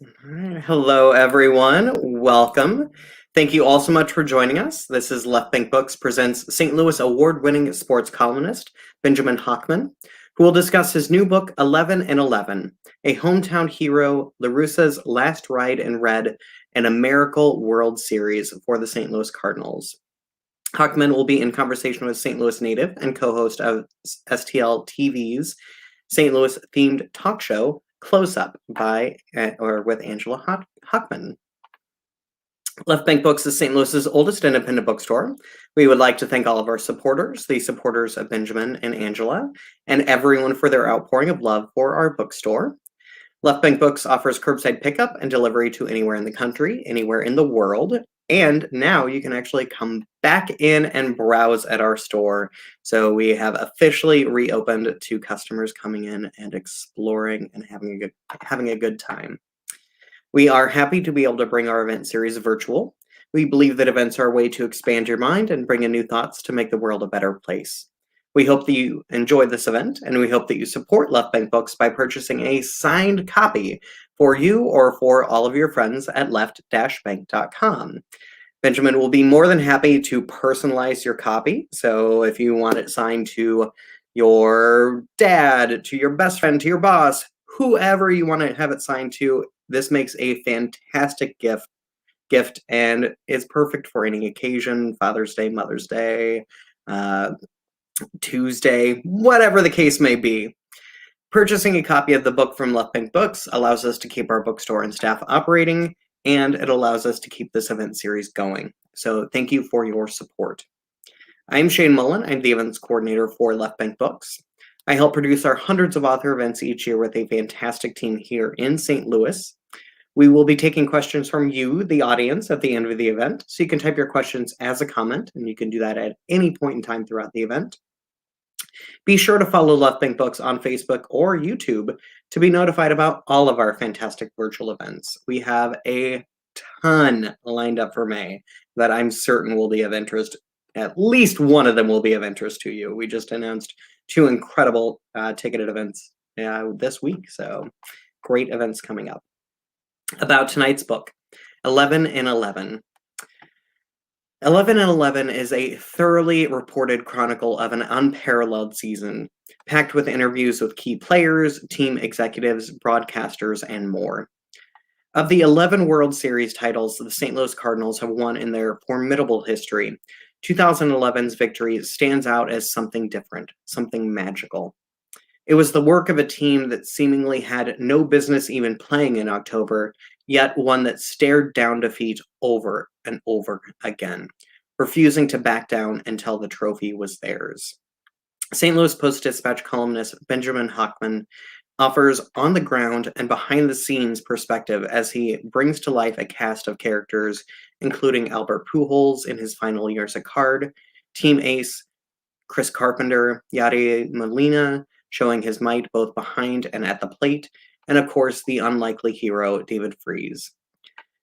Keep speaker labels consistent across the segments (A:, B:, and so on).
A: All right. Hello, everyone. Welcome. Thank you all so much for joining us. This is Left Bank Books presents St. Louis award-winning sports columnist Benjamin Hochman, who will discuss his new book, 11 and 11, a hometown hero, LaRussa's last ride in red, and a miracle World Series for the St. Louis Cardinals. Hochman will be in conversation with St. Louis native and co-host of STL TV's St. Louis-themed talk show, Close Up with Angela Hochman. Left Bank Books is St. Louis's oldest independent bookstore. We would like to thank all of our supporters, the supporters of Benjamin and Angela, and everyone for their outpouring of love for our bookstore. Left Bank Books offers curbside pickup and delivery to anywhere in the country, anywhere in the world, and now you can actually come back in and browse at our store. So we have officially reopened to customers coming in and exploring and having a good time. We are happy to be able to bring our event series virtual. We believe that events are a way to expand your mind and bring in new thoughts to make the world a better place. We hope that you enjoy this event, and we hope that you support Left Bank Books by purchasing a signed copy for you or for all of your friends at left-bank.com. Benjamin will be more than happy to personalize your copy. So if you want it signed to your dad, to your best friend, to your boss, whoever you want to have it signed to, this makes a fantastic gift and is perfect for any occasion, Father's Day, Mother's Day, Tuesday, whatever the case may be. Purchasing a copy of the book from Left Bank Books allows us to keep our bookstore and staff operating, and it allows us to keep this event series going. So thank you for your support. I'm Shane Mullen. I'm the events coordinator for Left Bank Books. I help produce our hundreds of author events each year with a fantastic team here in St. Louis. We will be taking questions from you, the audience, at the end of the event. So you can type your questions as a comment, and you can do that at any point in time throughout the event. Be sure to follow Left Bank Books on Facebook or YouTube to be notified about all of our fantastic virtual events. We have a ton lined up for May that I'm certain will be of interest. At least one of them will be of interest to you. We just announced two incredible ticketed events this week, so great events coming up. About tonight's book, 11 and 11. 11 and 11 is a thoroughly reported chronicle of an unparalleled season, packed with interviews with key players, team executives, broadcasters, and more. Of the 11 World Series titles the St. Louis Cardinals have won in their formidable history, 2011's victory stands out as something different, something magical. It was the work of a team that seemingly had no business even playing in October, yet one that stared down defeat over and over again, refusing to back down until the trophy was theirs. St. Louis Post-Dispatch columnist Benjamin Hochman offers on-the-ground and behind-the-scenes perspective as he brings to life a cast of characters, including Albert Pujols in his final years at Card, team ace Chris Carpenter, Yadier Molina, showing his might both behind and at the plate, and of course the unlikely hero David Freese.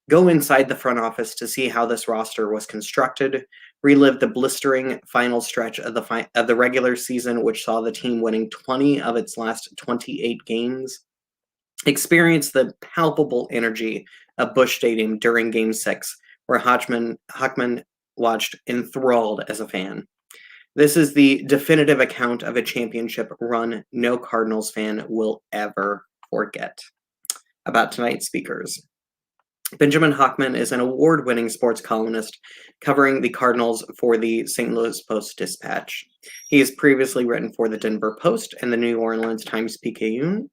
A: Go inside the front office to see how this roster was constructed, relive the blistering final stretch of the regular season, which saw the team winning 20 of its last 28 games, experience the palpable energy of Busch Stadium during Game 6, where Hochman watched enthralled as a fan. This is the definitive account of a championship run no Cardinals fan will ever forget. About tonight's speakers. Benjamin Hochman is an award-winning sports columnist covering the Cardinals for the St. Louis Post-Dispatch. He has previously written for the Denver Post and the New Orleans Times-Picayune.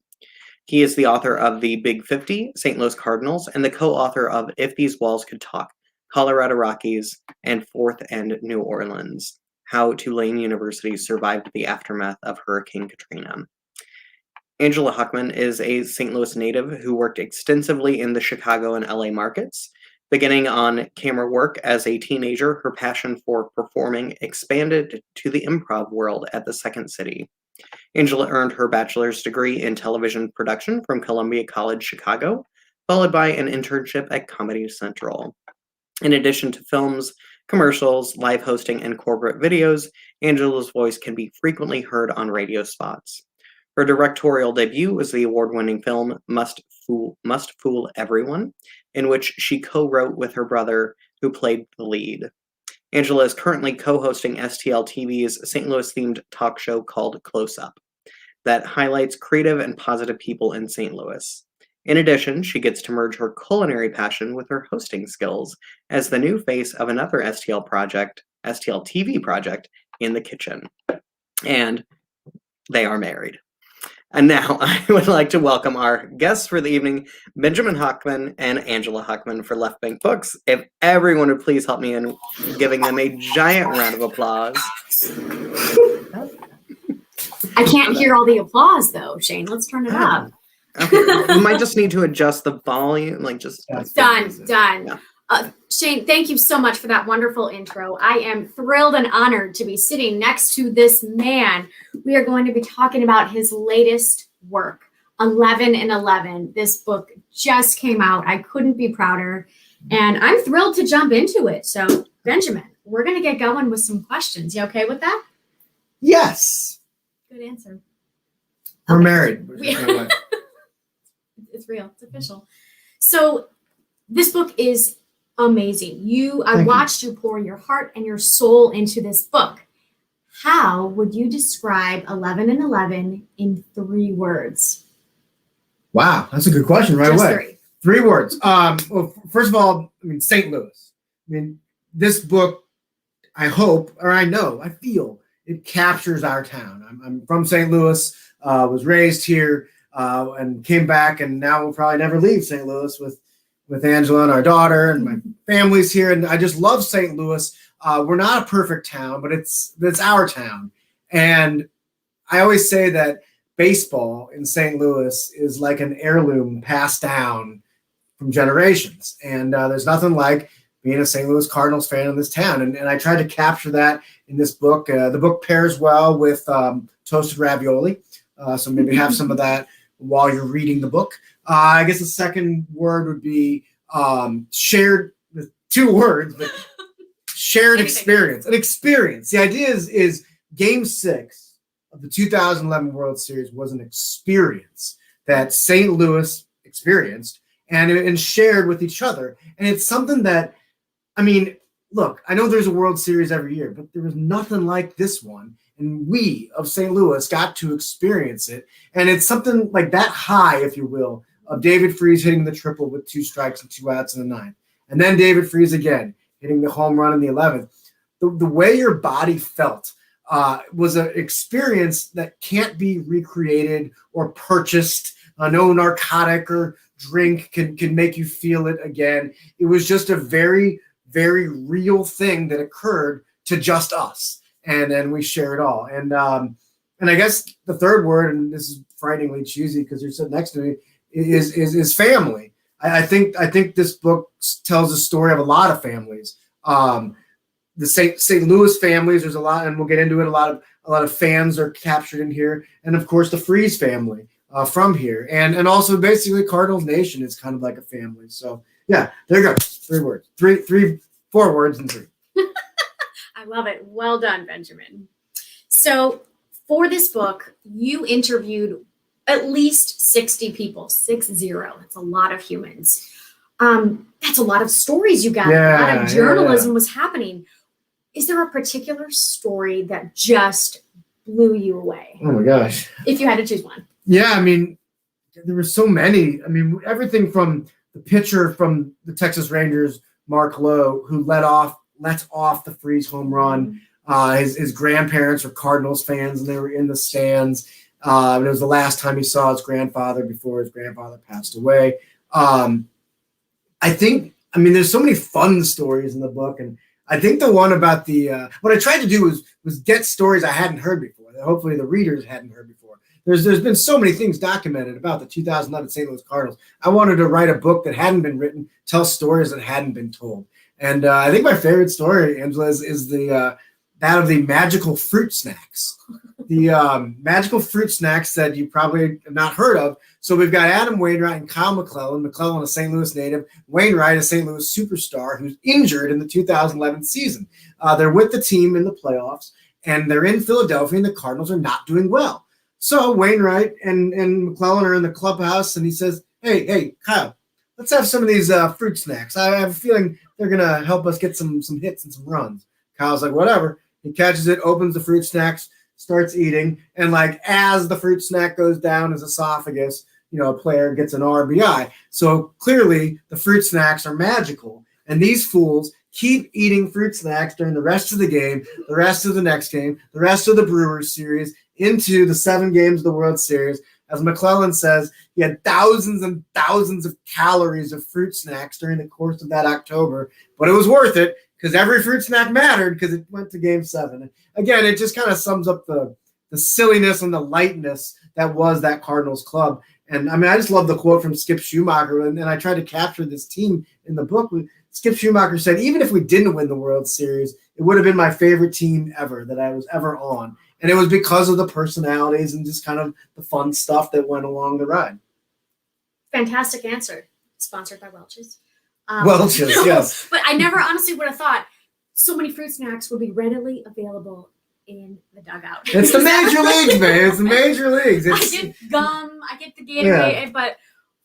A: He is the author of The Big 50, St. Louis Cardinals, and the co-author of If These Walls Could Talk, Colorado Rockies, and Fourth and New Orleans, How Tulane University Survived the Aftermath of Hurricane Katrina. Angela Hochman is a St. Louis native who worked extensively in the Chicago and LA markets. Beginning on camera work as a teenager, her passion for performing expanded to the improv world at the Second City. Angela earned her bachelor's degree in television production from Columbia College Chicago, followed by an internship at Comedy Central. In addition to films, commercials, live hosting, and corporate videos, Angela's voice can be frequently heard on radio spots. Her directorial debut was the award-winning film Must Fool Everyone, in which she co-wrote with her brother, who played the lead. Angela is currently co-hosting STL TV's St. Louis-themed talk show called Close Up that highlights creative and positive people in St. Louis. In addition, she gets to merge her culinary passion with her hosting skills as the new face of another STL TV project, In the Kitchen. And they are married. And now I would like to welcome our guests for the evening, Benjamin Hochman and Angela Hochman for Left Bank Books. If everyone would please help me in giving them a giant round of applause.
B: I can't hear all the applause though, Shane. Let's turn it up.
A: Okay. We might just need to adjust the volume,
B: Done.
A: Yeah.
B: Shane, thank you so much for that wonderful intro. I am thrilled and honored to be sitting next to this man. We are going to be talking about his latest work, 11 and 11. This book just came out. I couldn't be prouder, and I'm thrilled to jump into it. So, Benjamin, we're going to get going with some questions. You okay with that?
C: Yes.
B: Good answer.
C: We're married.
B: It's real. It's official. So this book is amazing. I watched you pour your heart and your soul into this book. How would you describe 11 and 11 in 3 words?
C: Wow, that's a good question right
B: Just
C: away. 3 words. Well, first of all, St. Louis. This book, I hope, or I know, I feel it captures our town. I'm from St. Louis, was raised here, and came back, and now we'll probably never leave St. Louis with Angela and our daughter, and my family's here, and I just love St. Louis. We're not a perfect town, but it's our town. And I always say that baseball in St. Louis is like an heirloom passed down from generations. And there's nothing like being a St. Louis Cardinals fan in this town. And I tried to capture that in this book. The book pairs well with toasted ravioli. So maybe have some of that while you're reading the book. I guess the second word would be shared, 2 words, but shared experience. An experience. The idea is Game 6 of the 2011 World Series was an experience that St. Louis experienced and shared with each other. And it's something that, look, I know there's a World Series every year, but there was nothing like this one. And we of St. Louis got to experience it. And it's something like that high, if you will, of David Freese hitting the triple with 2 strikes and 2 outs in the 9th. And then David Freese again, hitting the home run in the 11th. The way your body felt was an experience that can't be recreated or purchased. No narcotic or drink can make you feel it again. It was just a very, very real thing that occurred to just us. And then we share it all. And I guess the third word, and this is frighteningly cheesy because you're sitting next to me, is family. I think this book tells the story of a lot of families. The St. Louis families, there's a lot, and we'll get into it. A lot of fans are captured in here, and of course the Freese family from here, and also basically Cardinals Nation is kind of like a family. So yeah, there you go. 3 words, 4 words, and 3.
B: I love it. Well done, Benjamin. So for this book, you interviewed at least 60 people, 60. That's a lot of humans. That's a lot of stories you got. A lot of journalism was happening. Is there a particular story that just blew you away?
C: Oh my gosh.
B: If you had to choose one.
C: Yeah, there were so many. Everything from the pitcher from the Texas Rangers, Mark Lowe, who lets off the Freese home run. His grandparents were Cardinals fans, and they were in the stands. It was the last time he saw his grandfather before his grandfather passed away. I think, there's so many fun stories in the book, and I think the one about what I tried to do was get stories I hadn't heard before, that hopefully the readers hadn't heard before. There's been so many things documented about the 2011 St. Louis Cardinals. I wanted to write a book that hadn't been written, tell stories that hadn't been told. And I think my favorite story, Angela, is that of the magical fruit snacks. The magical fruit snacks that you probably have not heard of. So we've got Adam Wainwright and Kyle McClellan. McClellan, a St. Louis native. Wainwright, a St. Louis superstar who's injured in the 2011 season. They're with the team in the playoffs, and they're in Philadelphia, and the Cardinals are not doing well. So Wainwright and McClellan are in the clubhouse, and he says, hey, Kyle, let's have some of these fruit snacks. I have a feeling they're going to help us get some hits and some runs. Kyle's like, whatever. He catches it, opens the fruit snacks, starts eating, and like as the fruit snack goes down his esophagus, a player gets an RBI. So clearly the fruit snacks are magical, and these fools keep eating fruit snacks during the rest of the game, the rest of the next game, the rest of the Brewers series, into the 7 games of the World Series. As McClellan says, he had thousands and thousands of calories of fruit snacks during the course of that October, but it was worth it because every fruit snack mattered because it went to Game 7. And again, it just kind of sums up the silliness and the lightness that was that Cardinals club. And I mean, I just love the quote from Skip Schumacher, and I tried to capture this team in the book. Skip Schumacher said, even if we didn't win the World Series, it would have been my favorite team ever that I was ever on. And it was because of the personalities and just kind of the fun stuff that went along the ride.
B: Fantastic answer. Sponsored by Welch's.
C: Welch's, yes.
B: But I never honestly would have thought so many fruit snacks would be readily available in the dugout.
C: It's the major leagues, man. It's the major leagues.
B: I get gum, I get the Gatorade, but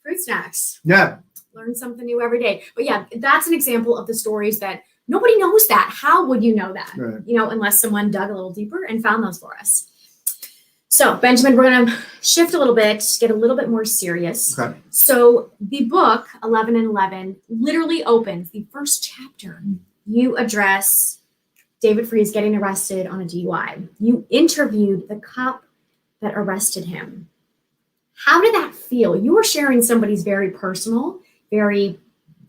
B: fruit snacks.
C: Yeah.
B: Learn something new every day. But yeah, that's an example of the stories that nobody knows that. How would you know that?
C: Right.
B: Unless someone dug a little deeper and found those for us. So, Benjamin, we're going to shift a little bit, get a little bit more serious.
C: Okay.
B: So, the book, 11 and 11, literally opens the first chapter. You address David Freese getting arrested on a DUI. You interviewed the cop that arrested him. How did that feel? You were sharing somebody's very personal, very,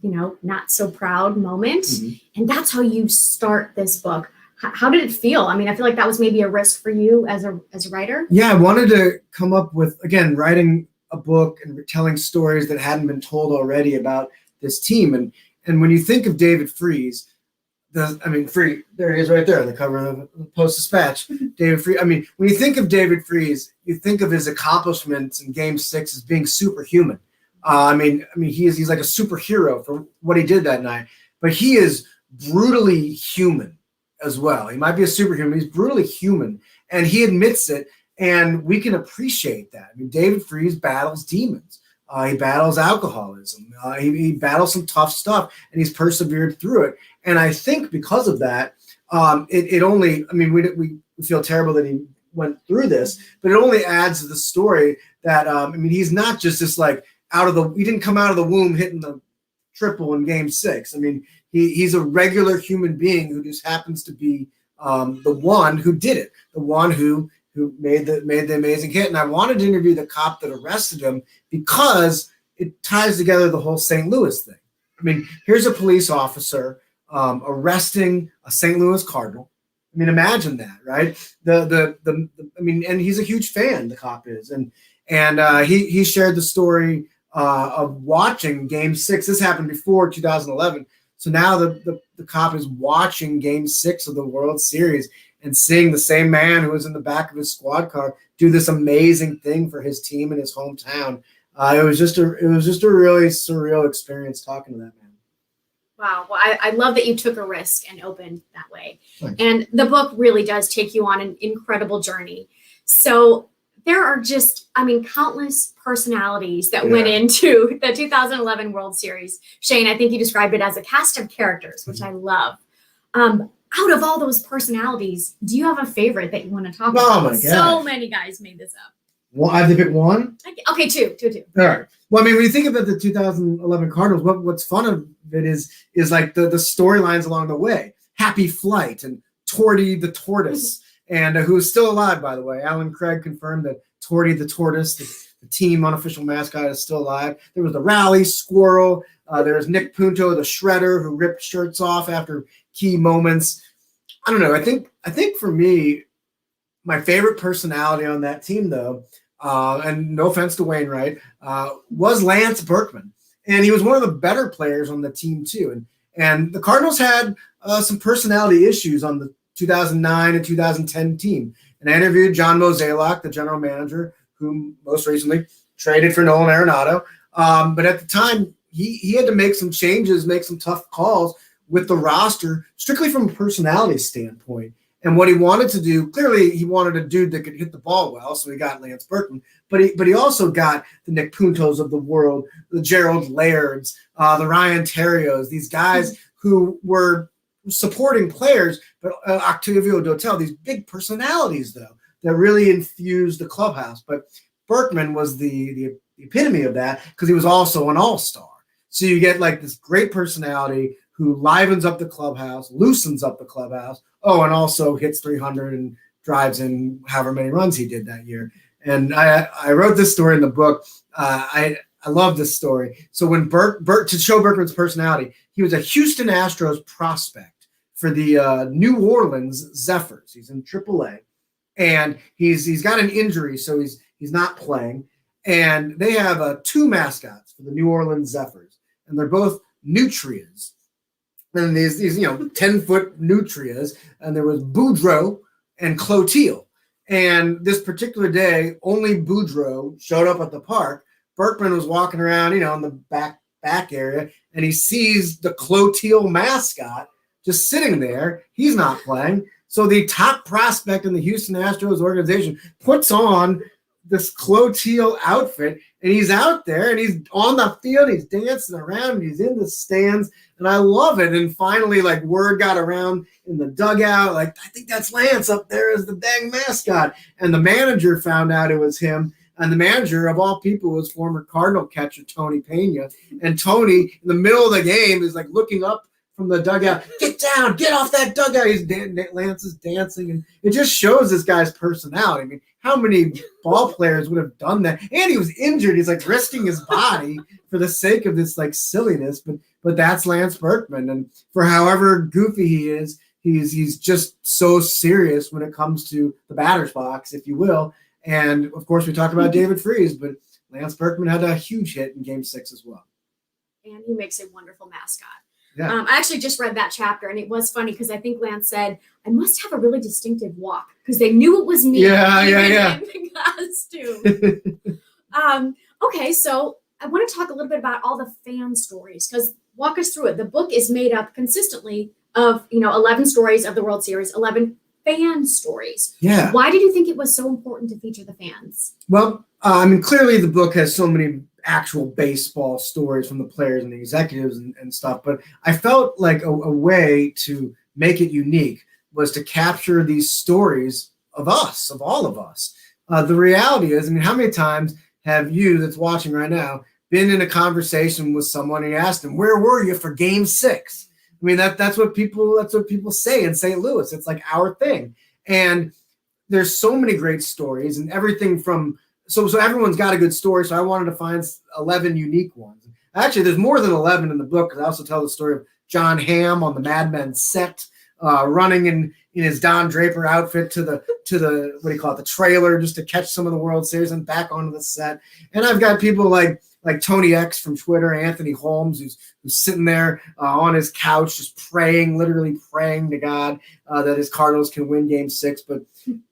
B: not so proud moment. Mm-hmm. And that's how you start this book. How did it feel? I mean, I feel like that was maybe a risk for you as a writer.
C: Yeah, I wanted to come up with, again, writing a book and telling stories that hadn't been told already about this team. And when you think of David Freese, there he is right there on the cover of the Post-Dispatch. David Freese. I mean, when you think of David Freese, you think of his accomplishments in Game 6 as being superhuman. He's like a superhero for what he did that night, but he is brutally human as well. He might be a superhuman, he's brutally human, and he admits it, and we can appreciate that. I mean, David Freese battles demons. He battles alcoholism. He battles some tough stuff, and he's persevered through it. And I think because of that, we feel terrible that he went through this, but it only adds to the story that, he's not just this like he didn't come out of the womb hitting the triple in Game 6. I mean, he's a regular human being who just happens to be the one who did it, the one who made the amazing hit. And I wanted to interview the cop that arrested him because it ties together the whole St. Louis thing. I mean, here's a police officer arresting a St. Louis Cardinal. I mean, imagine that, right? And he's a huge fan, the cop is. And he shared the story of watching Game 6. This happened before 2011. So now the cop is watching Game 6 of the World Series and seeing the same man who was in the back of his squad car do this amazing thing for his team in his hometown. It was just a really surreal experience talking to that man.
B: Wow. Well, I love that you took a risk and opened that way.
C: Thanks.
B: And the book really does take you on an incredible journey. So there are just, countless personalities that went into the 2011 World Series. Shane, I think you described it as a cast of characters, which I love. Out of all those personalities, do you have a favorite that you want to talk about?
C: Oh my God.
B: So many guys made this up.
C: Well, I have to pick one?
B: Okay, two.
C: All right. Well, when you think about the 2011 Cardinals, what's fun of it is like the storylines along the way. Happy Flight and Torty the Tortoise, and who is still alive, by the way. Alan Craig confirmed that Torty the Tortoise, the team unofficial mascot, is still alive. There was the Rally Squirrel. There was Nick Punto, the Shredder, who ripped shirts off after key moments. I don't know. I think for me, my favorite personality on that team, though, and no offense to Wainwright, was Lance Berkman. And he was one of the better players on the team, too. And the Cardinals had some personality issues on the 2009 and 2010 team. And I interviewed John Mozeliak, the general manager, who most recently traded for Nolan Arenado. But at the time, he had to make some changes, make some tough calls with the roster, strictly from a personality standpoint. And what he wanted to do, clearly he wanted a dude that could hit the ball well, so he got Lance Berkman. But he also got the Nick Puntos of the world, the Gerald Lairds, the Ryan Terrios, these guys who were supporting players, but Octavio Dotel, these big personalities, though, that really infused the clubhouse. But Berkman was the epitome of that because he was also an all-star. So you get like this great personality who livens up the clubhouse, loosens up the clubhouse, and also hits 300 and drives in however many runs he did that year. And I wrote this story in the book. I love this story. So when to show Berkman's personality, he was a Houston Astros prospect for the New Orleans Zephyrs. He's in AAA, and he's got an injury, so he's not playing. And they have two mascots for the New Orleans Zephyrs, and they're both nutrias. And these 10-foot nutrias, and there was Boudreaux and Clotilde. And this particular day, only Boudreaux showed up at the park. Berkman was walking around, in the back area, and he sees the Clotilde mascot just sitting there. He's not playing. So the top prospect in the Houston Astros organization puts on this Clotilde outfit, and he's out there, and he's on the field, he's dancing around, and he's in the stands, and I love it. And finally, word got around in the dugout, I think that's Lance up there as the dang mascot. And the manager found out it was him, and the manager, of all people, was former Cardinal catcher Tony Pena. And Tony, in the middle of the game, is looking up from the dugout, get down, get off that dugout. Lance is dancing, and it just shows this guy's personality. I mean, how many ball players would have done that? And he was injured. He's risking his body for the sake of this silliness. But that's Lance Berkman, and for however goofy he is, he's just so serious when it comes to the batter's box, if you will. And of course, we talked about David Freese, but Lance Berkman had a huge hit in Game 6 as well.
B: And he makes a wonderful mascot.
C: Yeah.
B: I actually just read that chapter, and it was funny because I think Lance said, I must have a really distinctive walk because they knew it was me.
C: Yeah.
B: In the costume. Okay, so I want to talk a little bit about all the fan stories because walk us through it. The book is made up consistently of 11 stories of the World Series, 11 fan stories.
C: Yeah.
B: Why did you think it was so important to feature the fans?
C: Well, clearly the book has so many actual baseball stories from the players and the executives and stuff, but I felt like a way to make it unique was to capture these stories of us, of all of us. The reality is, how many times have you that's watching right now been in a conversation with someone and you asked them, where were you for Game 6? That's what people say in St. Louis. It's our thing. And there's so many great stories and everything from so everyone's got a good story. So I wanted to find 11 unique ones. Actually, there's more than 11 in the book because I also tell the story of John Hamm on the Mad Men set, running in his Don Draper outfit to the what do you call it, the trailer, just to catch some of the World Series and back onto the set. And I've got people like Tony X from Twitter, Anthony Holmes, who's sitting there on his couch just praying, literally praying to God that his Cardinals can win Game 6. But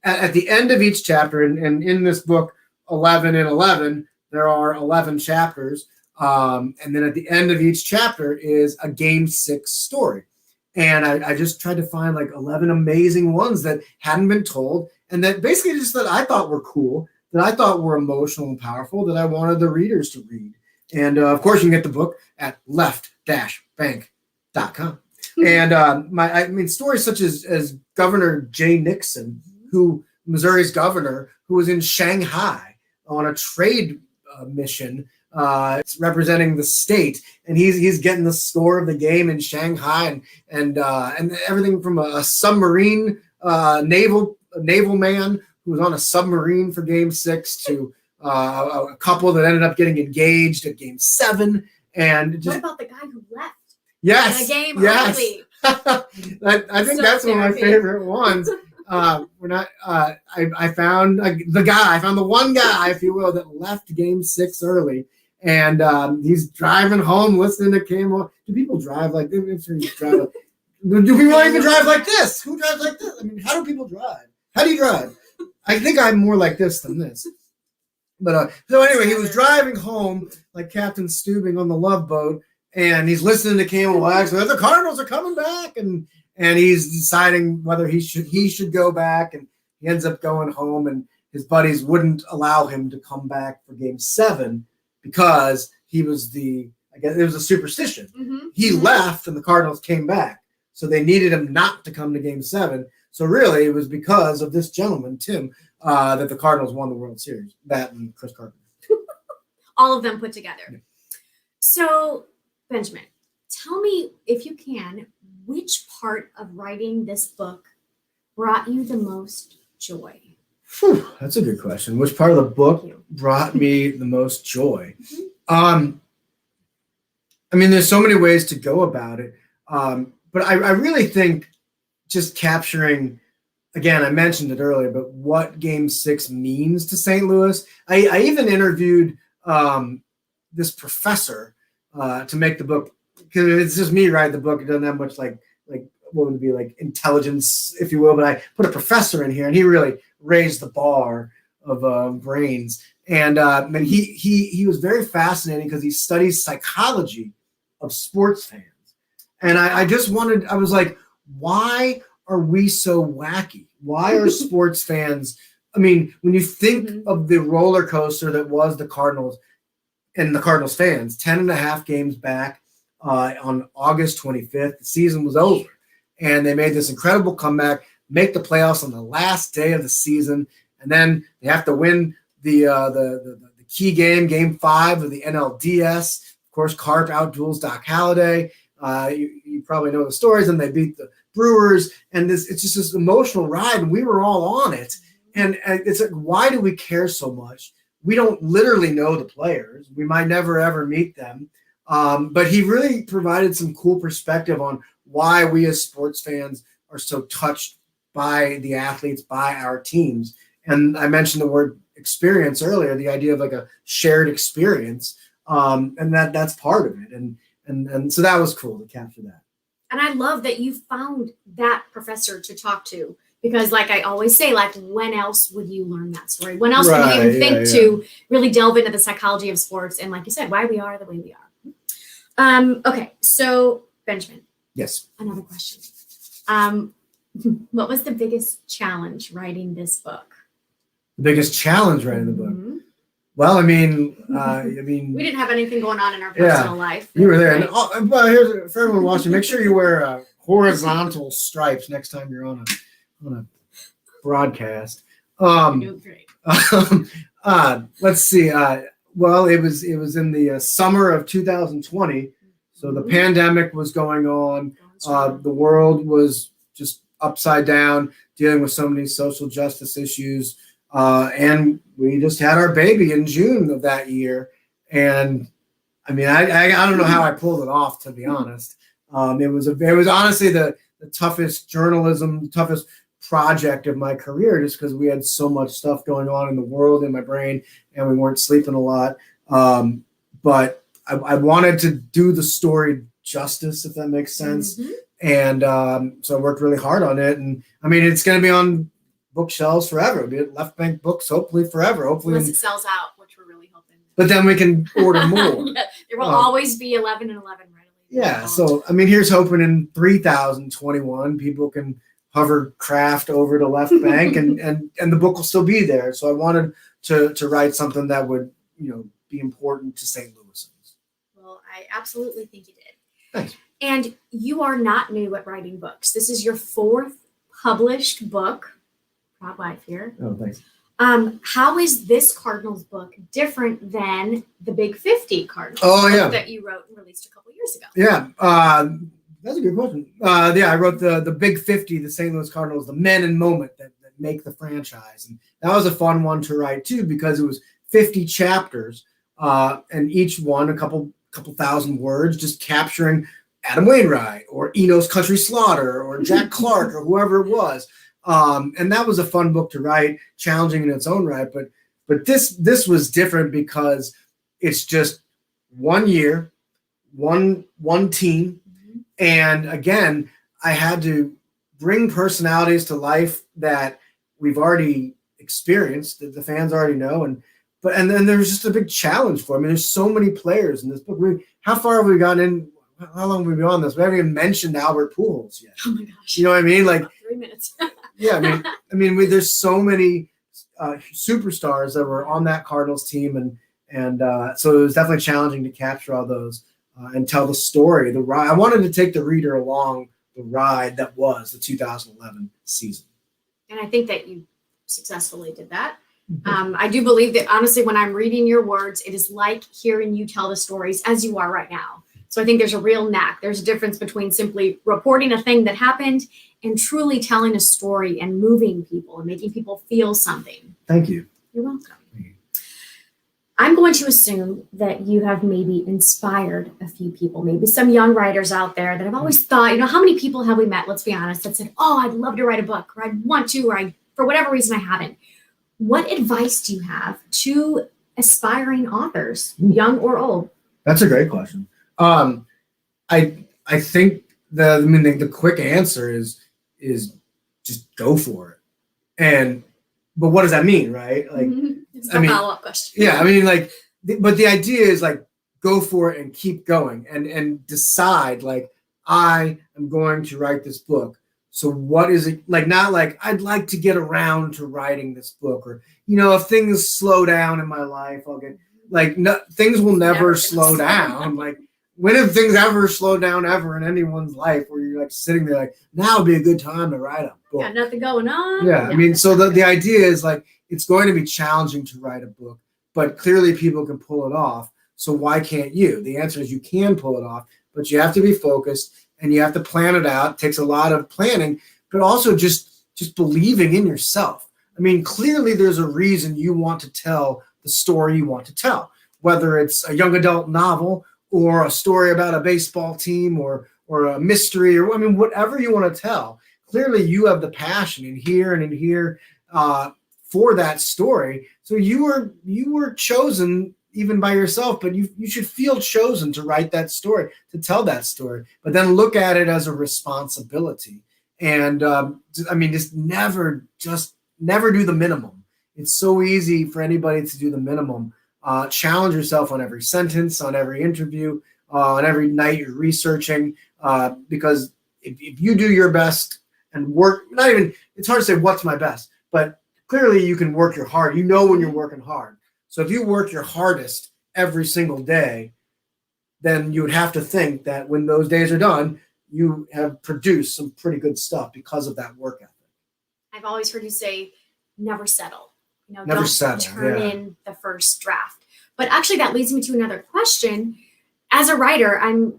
C: at the end of each chapter, and in this book, 11 and 11, there are 11 chapters. And then at the end of each chapter is a Game 6 story. And I just tried to find 11 amazing ones that hadn't been told and that basically just that I thought were cool, that I thought were emotional and powerful, that I wanted the readers to read. And of course, you can get the book at left-bank.com. And stories such as Governor Jay Nixon, Missouri's governor, who was in Shanghai on a trade mission representing the state, and he's getting the score of the game in Shanghai, and everything from a submarine naval man who was on a submarine for Game 6 to a couple that ended up getting engaged at Game 7. And just,
B: what about the guy who left?
C: Yes,
B: In a game
C: yes.
B: early.
C: I think that's one of my favorite ones. I found the one guy, if you will, that left Game 6 early, and he's driving home listening to Camo. Do people drive like this? Do people even drive like this? Who drives like this? How do people drive? How do you drive? I think I'm more like this than this. But so anyway, he was driving home like Captain Steubing on the Love Boat, and he's listening to Camo Wax. The Cardinals are coming back, and and he's deciding whether he should go back, and he ends up going home, and his buddies wouldn't allow him to come back for Game 7 because he was I guess it was a superstition. He left and the Cardinals came back. So they needed him not to come to Game 7. So really it was because of this gentleman, Tim, that the Cardinals won the World Series. That and Chris Carpenter.
B: All of them put together. Yeah. So, Benjamin, tell me, if you can, which part of writing this book brought you the most joy?
C: Whew, that's a good question. Which part of the book brought me the most joy? I mean, there's so many ways to go about it. But I really think just capturing, again, I mentioned it earlier, but what Game 6 means to St. Louis. I even interviewed this professor to make the book, because it's just me writing the book. It doesn't have much like what would it be, like intelligence, if you will. But I put a professor in here, and he really raised the bar of brains. And he was very fascinating because he studies psychology of sports fans. And I was like, why are we so wacky? Why are sports fans? I mean, when you think of the roller coaster that was the Cardinals and the Cardinals fans, 10.5 games back on August 25th, the season was over. And they made this incredible comeback, make the playoffs on the last day of the season. And then they have to win the key game, Game 5 of the NLDS. Of course, Carp outduels Doc Halladay. You probably know the stories, and they beat the Brewers, and it's just this emotional ride, and we were all on it. And it's like, why do we care so much? We don't literally know the players. We might never ever meet them, but he really provided some cool perspective on why we as sports fans are so touched by the athletes, by our teams. And I mentioned the word experience earlier, the idea of like a shared experience, and that's part of it. And so that was cool to capture that.
B: And I love that you found that professor to talk to, because like I always say, like, when else would you learn that story? When else would you even think to really delve into the psychology of sports and, like you said, why we are the way we are? Okay, so Benjamin.
C: Yes.
B: Another question. What was the biggest challenge writing this book?
C: The biggest challenge writing the book? Well, I mean,
B: we didn't have anything going on in our personal life.
C: You were there. Right? And, well, here's for everyone watching: make sure you wear horizontal stripes next time you're on a broadcast.
B: You're doing great.
C: Let's see. Well, it was in the summer of 2020, so the pandemic was going on. The world was just upside down, dealing with so many social justice issues. And we just had our baby in June of that year. And I mean, I don't know how I pulled it off, to be honest. It was honestly the toughest journalism, toughest project of my career, just because we had so much stuff going on in the world, in my brain, and we weren't sleeping a lot. But I wanted to do the story justice, if that makes sense. And so I worked really hard on it. And I mean, it's going to be on bookshelves forever. It'll be at Left Bank Books, hopefully forever. Hopefully,
B: unless it sells out, which we're really hoping.
C: But then we can order more.
B: Yeah, there will always be 11 and 11 readily.
C: Yeah. So I mean, here's hoping in 3021 people can hover craft over to Left Bank, and the book will still be there. So I wanted to write something that would be important to St. Louisans.
B: Well, I absolutely think you did.
C: Thanks.
B: And you are not new at writing books. This is your 4th published book. Proud wife here.
C: Oh, thanks.
B: How is this Cardinals book different than the Big 50 Cardinals book that you wrote and released a couple years ago?
C: Yeah, that's a good question. I wrote the Big 50, the St. Louis Cardinals, the men and moment that make the franchise. And that was a fun one to write, too, because it was 50 chapters, and each one a couple thousand words, just capturing Adam Wainwright or Eno's Country Slaughter or Jack Clark or whoever it was. And that was a fun book to write, challenging in its own right. But this was different because it's just 1 year, one team. And again, I had to bring personalities to life that we've already experienced, that the fans already know. And then there was just a big challenge for me. There's so many players in this book. How far have we gotten in? how long have we been on this? We haven't even mentioned Albert Pujols yet.
B: Oh my gosh.
C: You know what I mean? Like,
B: 3 minutes.
C: yeah, there's so many superstars that were on that Cardinals team, and so it was definitely challenging to capture all those and tell the story, the ride. I wanted to take the reader along the ride that was the 2011 season.
B: And I think that you successfully did that. I do believe that, honestly, when I'm reading your words, it is like hearing you tell the stories as you are right now. So I think there's a real knack. There's a difference between simply reporting a thing that happened and truly telling a story and moving people and making people feel something.
C: Thank you.
B: You're welcome. I'm going to assume that you have maybe inspired a few people, maybe some young writers out there that have always thought, how many people have we met, let's be honest, that said, oh, I'd love to write a book, or I'd want to, or for whatever reason I haven't. What advice do you have to aspiring authors, young or old?
C: That's a great question. I think the quick answer is just go for it. But what does that mean, right? Like,
B: it's a follow-up question.
C: Yeah, but the idea is like go for it and keep going and decide like I am going to write this book. So what is it like? Not like I'd like to get around to writing this book, or if things slow down in my life, I'll get things will never slow down. Like, when have things ever slowed down ever in anyone's life where you're like sitting there like, now would be a good time to write a book?
B: Yeah, nothing going on.
C: Yeah, so the idea is like it's going to be challenging to write a book, but clearly people can pull it off. So why can't you? The answer is you can pull it off, but you have to be focused and you have to plan it out. It takes a lot of planning, but also just believing in yourself. Clearly there's a reason you want to tell the story you want to tell, whether it's a young adult novel or a story about a baseball team or a mystery, or whatever you want to tell. Clearly you have the passion in here for that story. So you were chosen even by yourself, but you should feel chosen to write that story, to tell that story, but then look at it as a responsibility. And just never do the minimum. It's so easy for anybody to do the minimum. Challenge yourself on every sentence, on every interview, on every night you're researching, because if you do your best and work, it's hard to say what's my best, but clearly you can work your hard. When you're working hard. So if you work your hardest every single day, then you would have to think that when those days are done, you have produced some pretty good stuff because of that work ethic.
B: I've always heard you say, never settle.
C: Never settle.
B: Turn in the first draft. But actually, that leads me to another question. As a writer, I'm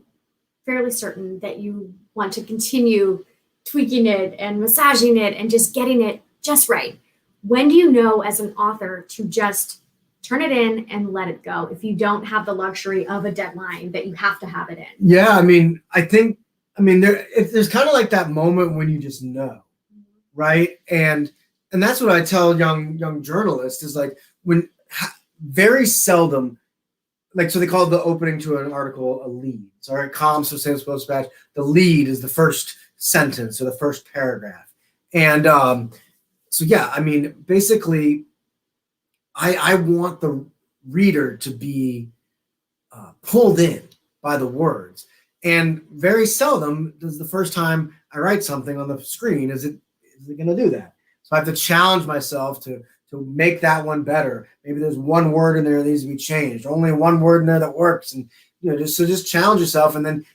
B: fairly certain that you want to continue tweaking it and massaging it and just getting it just right. When do you know as an author to just turn it in and let it go if you don't have the luxury of a deadline that you have to have it in?
C: Yeah, I think there's kind of like that moment when you just know, right? And that's what I tell young journalists is like very seldom, like, so they call the opening to an article a lead. So our columns for San Francisco Post-Dispatch, the lead is the first sentence or the first paragraph. And basically I want the reader to be pulled in by the words. And very seldom does the first time I write something on the screen is it going to do that. So I have to challenge myself to make that one better. Maybe there's one word in there that needs to be changed. Only one word in there that works. And, just challenge yourself. And then,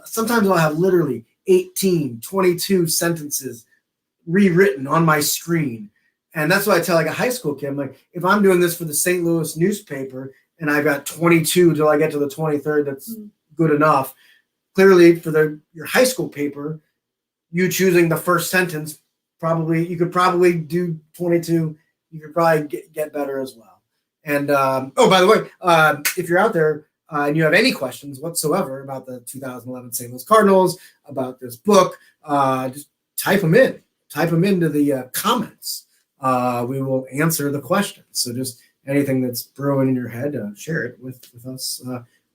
C: sometimes I'll have literally 18, 22 sentences rewritten on my screen. And that's what I tell like a high school kid. I'm like, if I'm doing this for the St. Louis newspaper and I've got 22 till I get to the 23rd, that's good enough. Clearly for your high school paper, you choosing the first sentence, you could probably do 22. You could probably get better as well. And by the way, if you're out there and you have any questions whatsoever about the 2011 St. Louis Cardinals, about this book, just type them in. Type them into the comments. We will answer the questions. So just anything that's brewing in your head, share it with us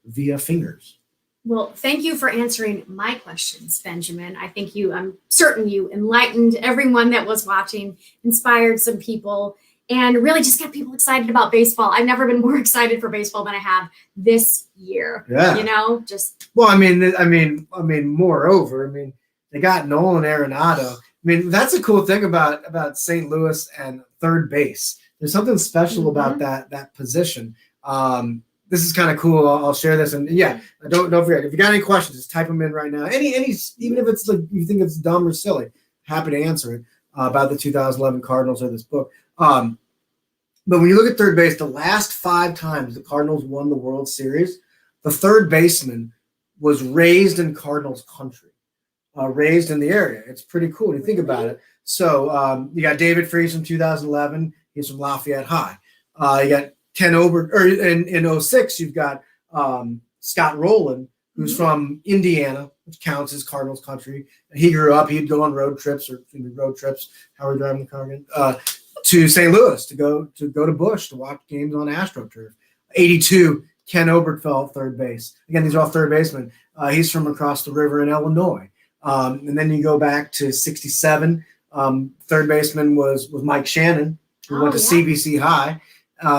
C: via fingers.
B: Well, thank you for answering my questions, Benjamin. I think I'm certain you enlightened everyone that was watching, inspired some people, and really just get people excited about baseball. I've never been more excited for baseball than I have this year.
C: Yeah.
B: You know, just
C: Well, moreover, they got Nolan Arenado. That's a cool thing about St. Louis and third base. There's something special about that position. This is kind of cool. I'll share this, and yeah, don't forget, if you got any questions, just type them in right now. Any even if it's like you think it's dumb or silly, happy to answer it about the 2011 Cardinals or this book. But when you look at third base, the last 5 times the Cardinals won the World Series, the third baseman was raised in Cardinals country, raised in the area. It's pretty cool when you think about it. So you got David Freese from 2011. He's from Lafayette High. You got Ken Ober, or in 06, you've got Scott Rowland, who's from Indiana, which counts as Cardinals country. He grew up, he'd go on road trips, how are we driving the car again? To St. Louis to go to Busch to watch games on AstroTurf. 82, Ken Obergefell, third base. Again, these are all third basemen. He's from across the river in Illinois. And then you go back to 67. Third baseman was Mike Shannon, who went to CBC High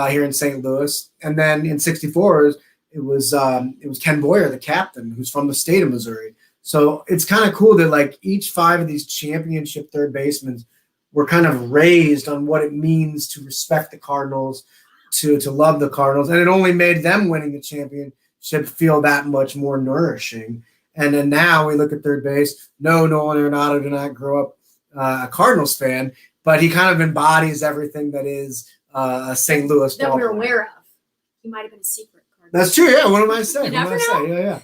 C: here in St. Louis. And then in 64, it was Ken Boyer, the captain, who's from the state of Missouri. So it's kind of cool that like each 5 of these championship third basemen were kind of raised on what it means to respect the Cardinals, to love the Cardinals, and it only made them winning the championship feel that much more nourishing. And then now we look at third base. No, Nolan Arenado did not grow up a Cardinals fan, but he kind of embodies everything that is a St. Louis
B: that
C: ball
B: we're
C: player.
B: aware of. He might have been a secret Cardinal.
C: That's true. Yeah. What am I saying?
B: You never know.
C: Yeah.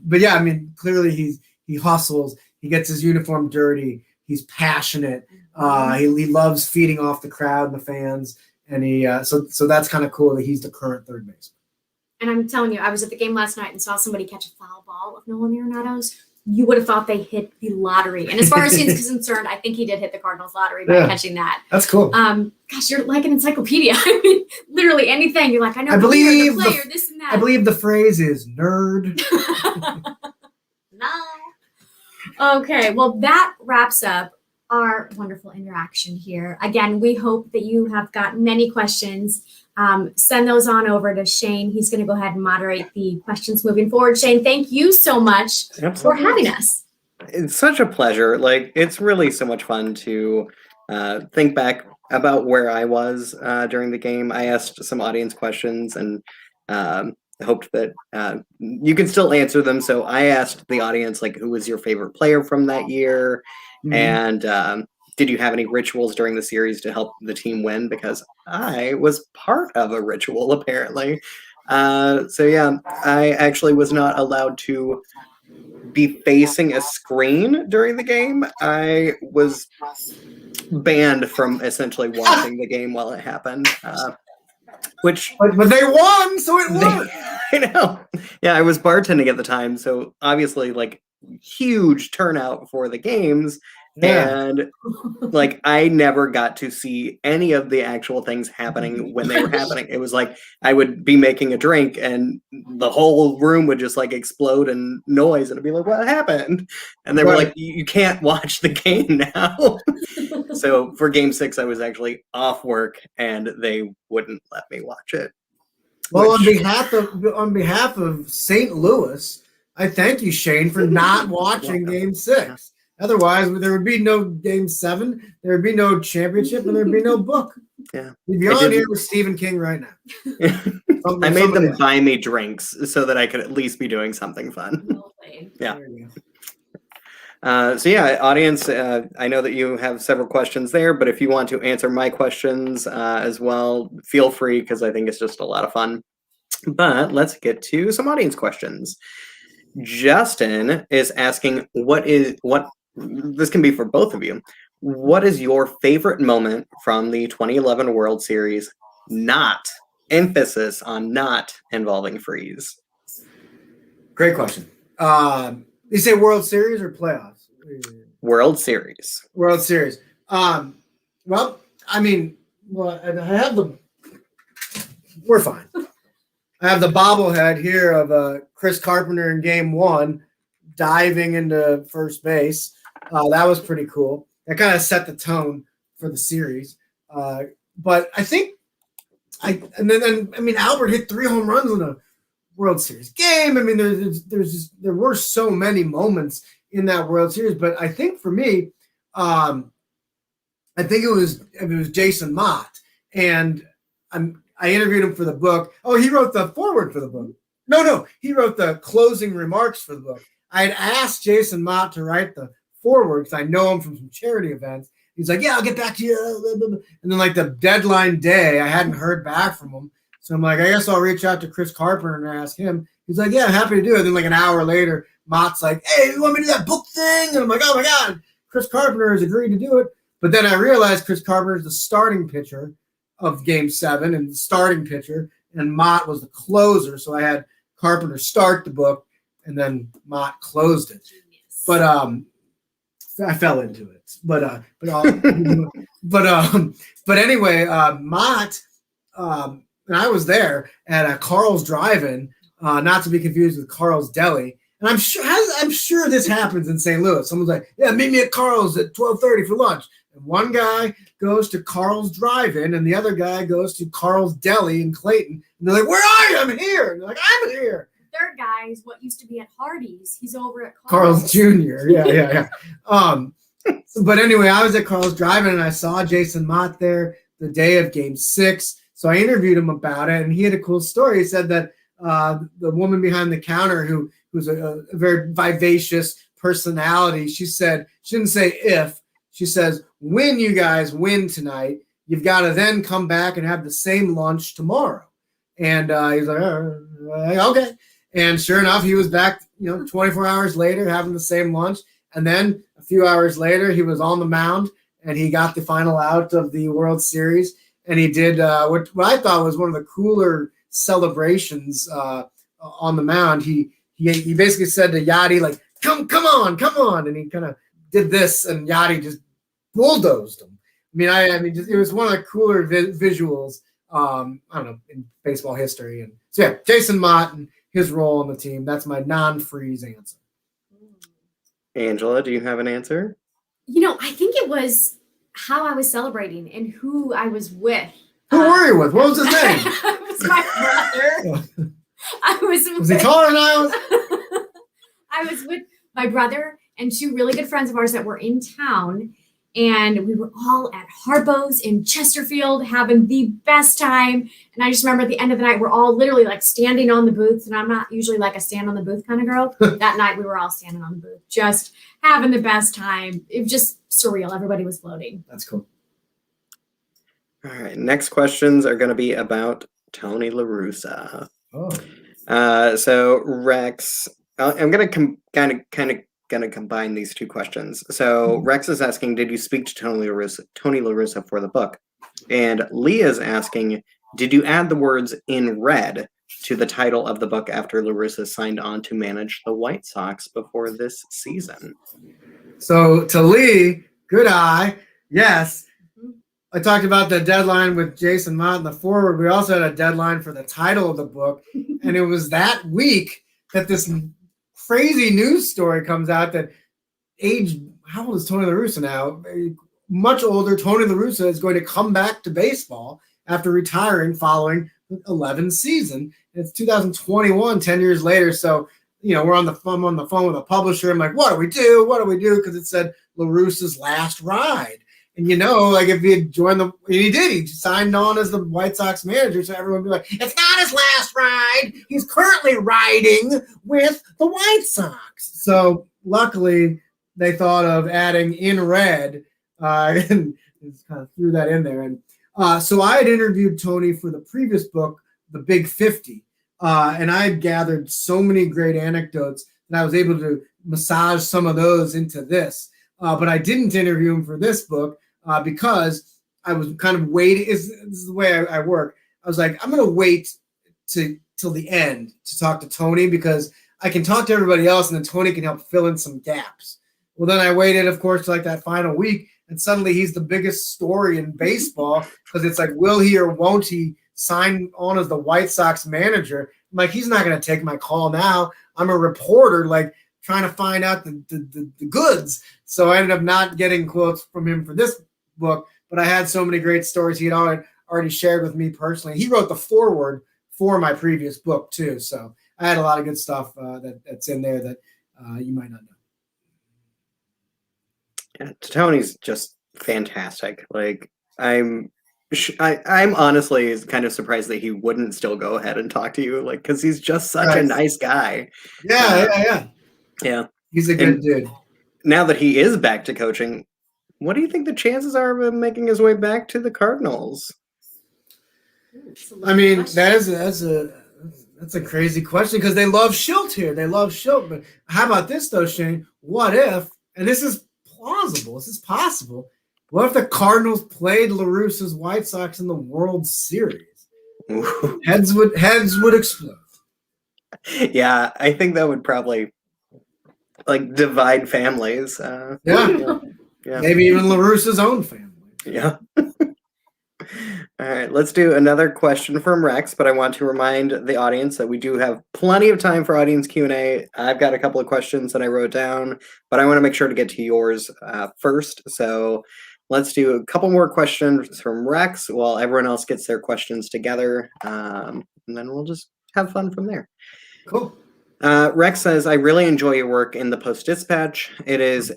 C: But yeah, clearly he hustles. He gets his uniform dirty. He's passionate. He loves feeding off the crowd and the fans. And so that's kind of cool that he's the current third baseman.
B: And I'm telling you, I was at the game last night and saw somebody catch a foul ball of Nolan Arenado's. You would have thought they hit the lottery. And as far as he's concerned, I think he did hit the Cardinals lottery by catching that.
C: That's cool.
B: Gosh, you're like an encyclopedia. Literally anything. You're like, I know
C: I believe
B: the player, this and that.
C: I believe the phrase is nerd.
B: No. Okay, well, that wraps up our wonderful interaction here. Again, we hope that you have got many questions. Send those on over to Shane. He's going to go ahead and moderate the questions moving forward. Shane, thank you so much for having us.
A: It's such a pleasure. Like, it's really so much fun to think back about where I was during the game. I asked some audience questions and hoped that you can still answer them. So I asked the audience, like, who was your favorite player from that year? And did you have any rituals during the series to help the team win? Because I was part of a ritual, apparently. So yeah, I actually was not allowed to be facing a screen during the game. I was banned from essentially watching the game while it happened. But
C: they won, so it worked.
A: I know. Yeah, I was bartending at the time, so obviously, like, huge turnout for the games. Yeah. And like, I never got to see any of the actual things happening when they were happening. It was like I would be making a drink and the whole room would just like explode in noise, and it'd be like, what happened? And they were like, you can't watch the game now. So for game 6, I was actually off work and they wouldn't let me watch it.
C: Well, on behalf of St. Louis, I thank you, Shane, for not watching game 6. Otherwise, there would be no game 7, there would be no championship, and there would be no book.
A: Yeah.
C: You'd be on here with Stephen King right now.
A: I made them buy me drinks so that I could at least be doing something fun.
B: Well played.
A: Yeah. So yeah, audience, I know that you have several questions there, but if you want to answer my questions as well, feel free, because I think it's just a lot of fun. But let's get to some audience questions. Justin is asking, what this can be for both of you. What is your favorite moment from the 2011 World Series, not, emphasis on not, involving Freeze?
C: Great question. You say World Series or playoffs?
A: World Series.
C: World Series. Well, I have we're fine. I have the bobblehead here of Chris Carpenter in game 1 diving into first base. That was pretty cool. That kind of set the tone for the series. but I think and then Albert hit 3 home runs in a World Series game. I mean, there were so many moments in that World Series, but I think for me, I think it was Jason Mott, and I interviewed him for the book. Oh, he wrote the foreword for the book. No, he wrote the closing remarks for the book. I had asked Jason Mott to write the foreword because I know him from some charity events. He's like, yeah, I'll get back to you. And then like the deadline day, I hadn't heard back from him. So I'm like, I guess I'll reach out to Chris Carpenter and ask him. He's like, yeah, I'm happy to do it. Then like an hour later, Mott's like, hey, you want me to do that book thing? And I'm like, oh my God, Chris Carpenter has agreed to do it. But then I realized Chris Carpenter is the starting pitcher of Game 7 and the starting pitcher, and Mott was the closer. So I had Carpenter start the book, and then Mott closed it. But I fell into it. But anyway, Mott and I was there at Carl's Drive-In, not to be confused with Carl's Deli. And I'm sure this happens in St. Louis. Someone's like, yeah, meet me at Carl's at 12:30 for lunch. And one guy goes to Carl's Drive-In, and the other guy goes to Carl's Deli in Clayton. And they're like, where are you? I'm here. And they're like, I'm here.
B: Third guy is what used to be at Hardee's. He's over at
C: Carl's Jr. Yeah. But anyway, I was at Carl's Drive-In, and I saw Jason Mott there the day of Game 6. So I interviewed him about it, and he had a cool story. He said that the woman behind the counter, who's a very vivacious personality, she didn't say if, she says, when you guys win tonight, you've got to then come back and have the same lunch tomorrow. And he's like, okay. And sure enough, he was back, 24 hours later having the same lunch. And then a few hours later, he was on the mound, and he got the final out of the World Series. And he did what I thought was one of the cooler celebrations on the mound. He basically said to Yachty, like, come on. And he kind of did this, and Yachty just bulldozed him. I mean, it was one of the cooler visuals, I don't know, in baseball history. And so, yeah, Jason Mott and his role on the team. That's my non-freeze answer.
A: Angela, do you have an answer?
B: I think it was how I was celebrating and who I was with.
C: Who were you with? What was his name?
B: It was my brother.
C: Was he taller than I was?
B: I was with my brother and 2 really good friends of ours that were in town. And we were all at Harpo's in Chesterfield having the best time. And I just remember at the end of the night, we're all literally like standing on the booth. And I'm not usually like a stand on the booth kind of girl. That night, we were all standing on the booth, just having the best time. It was just surreal. Everybody was floating.
C: That's cool.
A: All right. Next questions are going to be about Tony La Russa.
C: Oh.
A: So Rex, I'm going to kind of going to combine these 2 questions. So Rex is asking, did you speak to Tony La Russa for the book? And Leah's asking, did you add the words "in red" to the title of the book after La Russa signed on to manage the White Sox before this season?
C: So to Lee, good eye. Yes. I talked about the deadline with Jason Mott in the forward. We also had a deadline for the title of the book. And it was that week that this crazy news story comes out that how old is Tony La Russa now? Much older. Tony La Russa is going to come back to baseball after retiring following the 11th season. It's 2021, 10 years later. So, we're on the phone with a publisher. I'm like, what do we do? Because it said La Russa's last ride. And like if he had joined he signed on as the White Sox manager. So everyone would be like, it's not his last ride. He's currently riding with the White Sox. So luckily they thought of adding "in red" and just kind of threw that in there. And so I had interviewed Tony for the previous book, The Big 50. And I had gathered so many great anecdotes that I was able to massage some of those into this. But I didn't interview him for this book because I was kind of waiting. This is the way I work. I was like, I'm going to wait till the end to talk to Tony because I can talk to everybody else and then Tony can help fill in some gaps. Well, then I waited, of course, to like that final week, and suddenly he's the biggest story in baseball because it's like, will he or won't he sign on as the White Sox manager? I'm like, he's not going to take my call now. I'm a reporter, like, trying to find out the goods. So I ended up not getting quotes from him for this book, but but I had so many great stories he had already shared with me personally. He wrote the foreword for my previous book too, so I had a lot of good stuff that's in there that you might not know.
A: Yeah, Tony's just fantastic. Like I'm I'm honestly kind of surprised that he wouldn't still go ahead and talk to you, like because he's just such a nice guy.
C: Yeah.
A: Yeah.
C: He's a good dude.
A: Now that he is back to coaching, what do you think the chances are of him making his way back to the Cardinals?
C: I mean, that's a crazy question because they love Schilt here. They love Schilt. But how about this though, Shane? What if, and this is plausible, this is possible, what if the Cardinals played LaRusso's White Sox in the World Series? Heads would explode.
A: Yeah, I think that would probably like divide families.
C: Yeah. Maybe even LaRusso's own family.
A: Yeah. All right, let's do another question from Rex, but I want to remind the audience that we do have plenty of time for audience Q&A. I've got a couple of questions that I wrote down, but I want to make sure to get to yours first. So let's do a couple more questions from Rex while everyone else gets their questions together, and then we'll just have fun from there.
C: Cool.
A: Rex says, I really enjoy your work in the Post-Dispatch. It is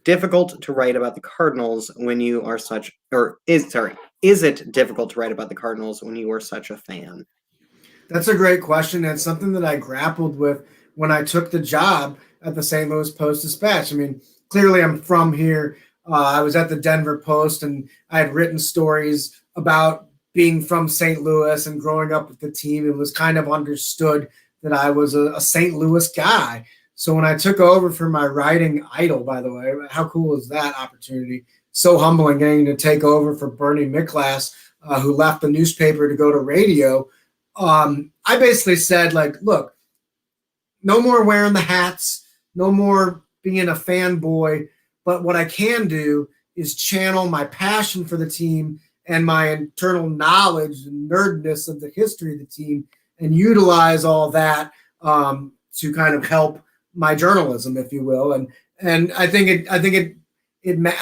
A: difficult to write about the Cardinals when you are such, is it difficult to write about the Cardinals when you are such a fan?
C: That's a great question. It's something that I grappled with when I took the job at the St. Louis Post-Dispatch. I mean, clearly I'm from here. I was at the Denver Post, and I had written stories about being from St. Louis and growing up with the team. It was kind of understood that I was a St. Louis guy. So when I took over for my writing idol, by the way, how cool is that opportunity? So humbling getting to take over for Bernie Miklas, who left the newspaper to go to radio. I basically said, like, look, no more wearing the hats, no more being a fanboy, but what I can do is channel my passion for the team and my internal knowledge and nerdness of the history of the team and utilize all that to kind of help my journalism, if you will. And I think it I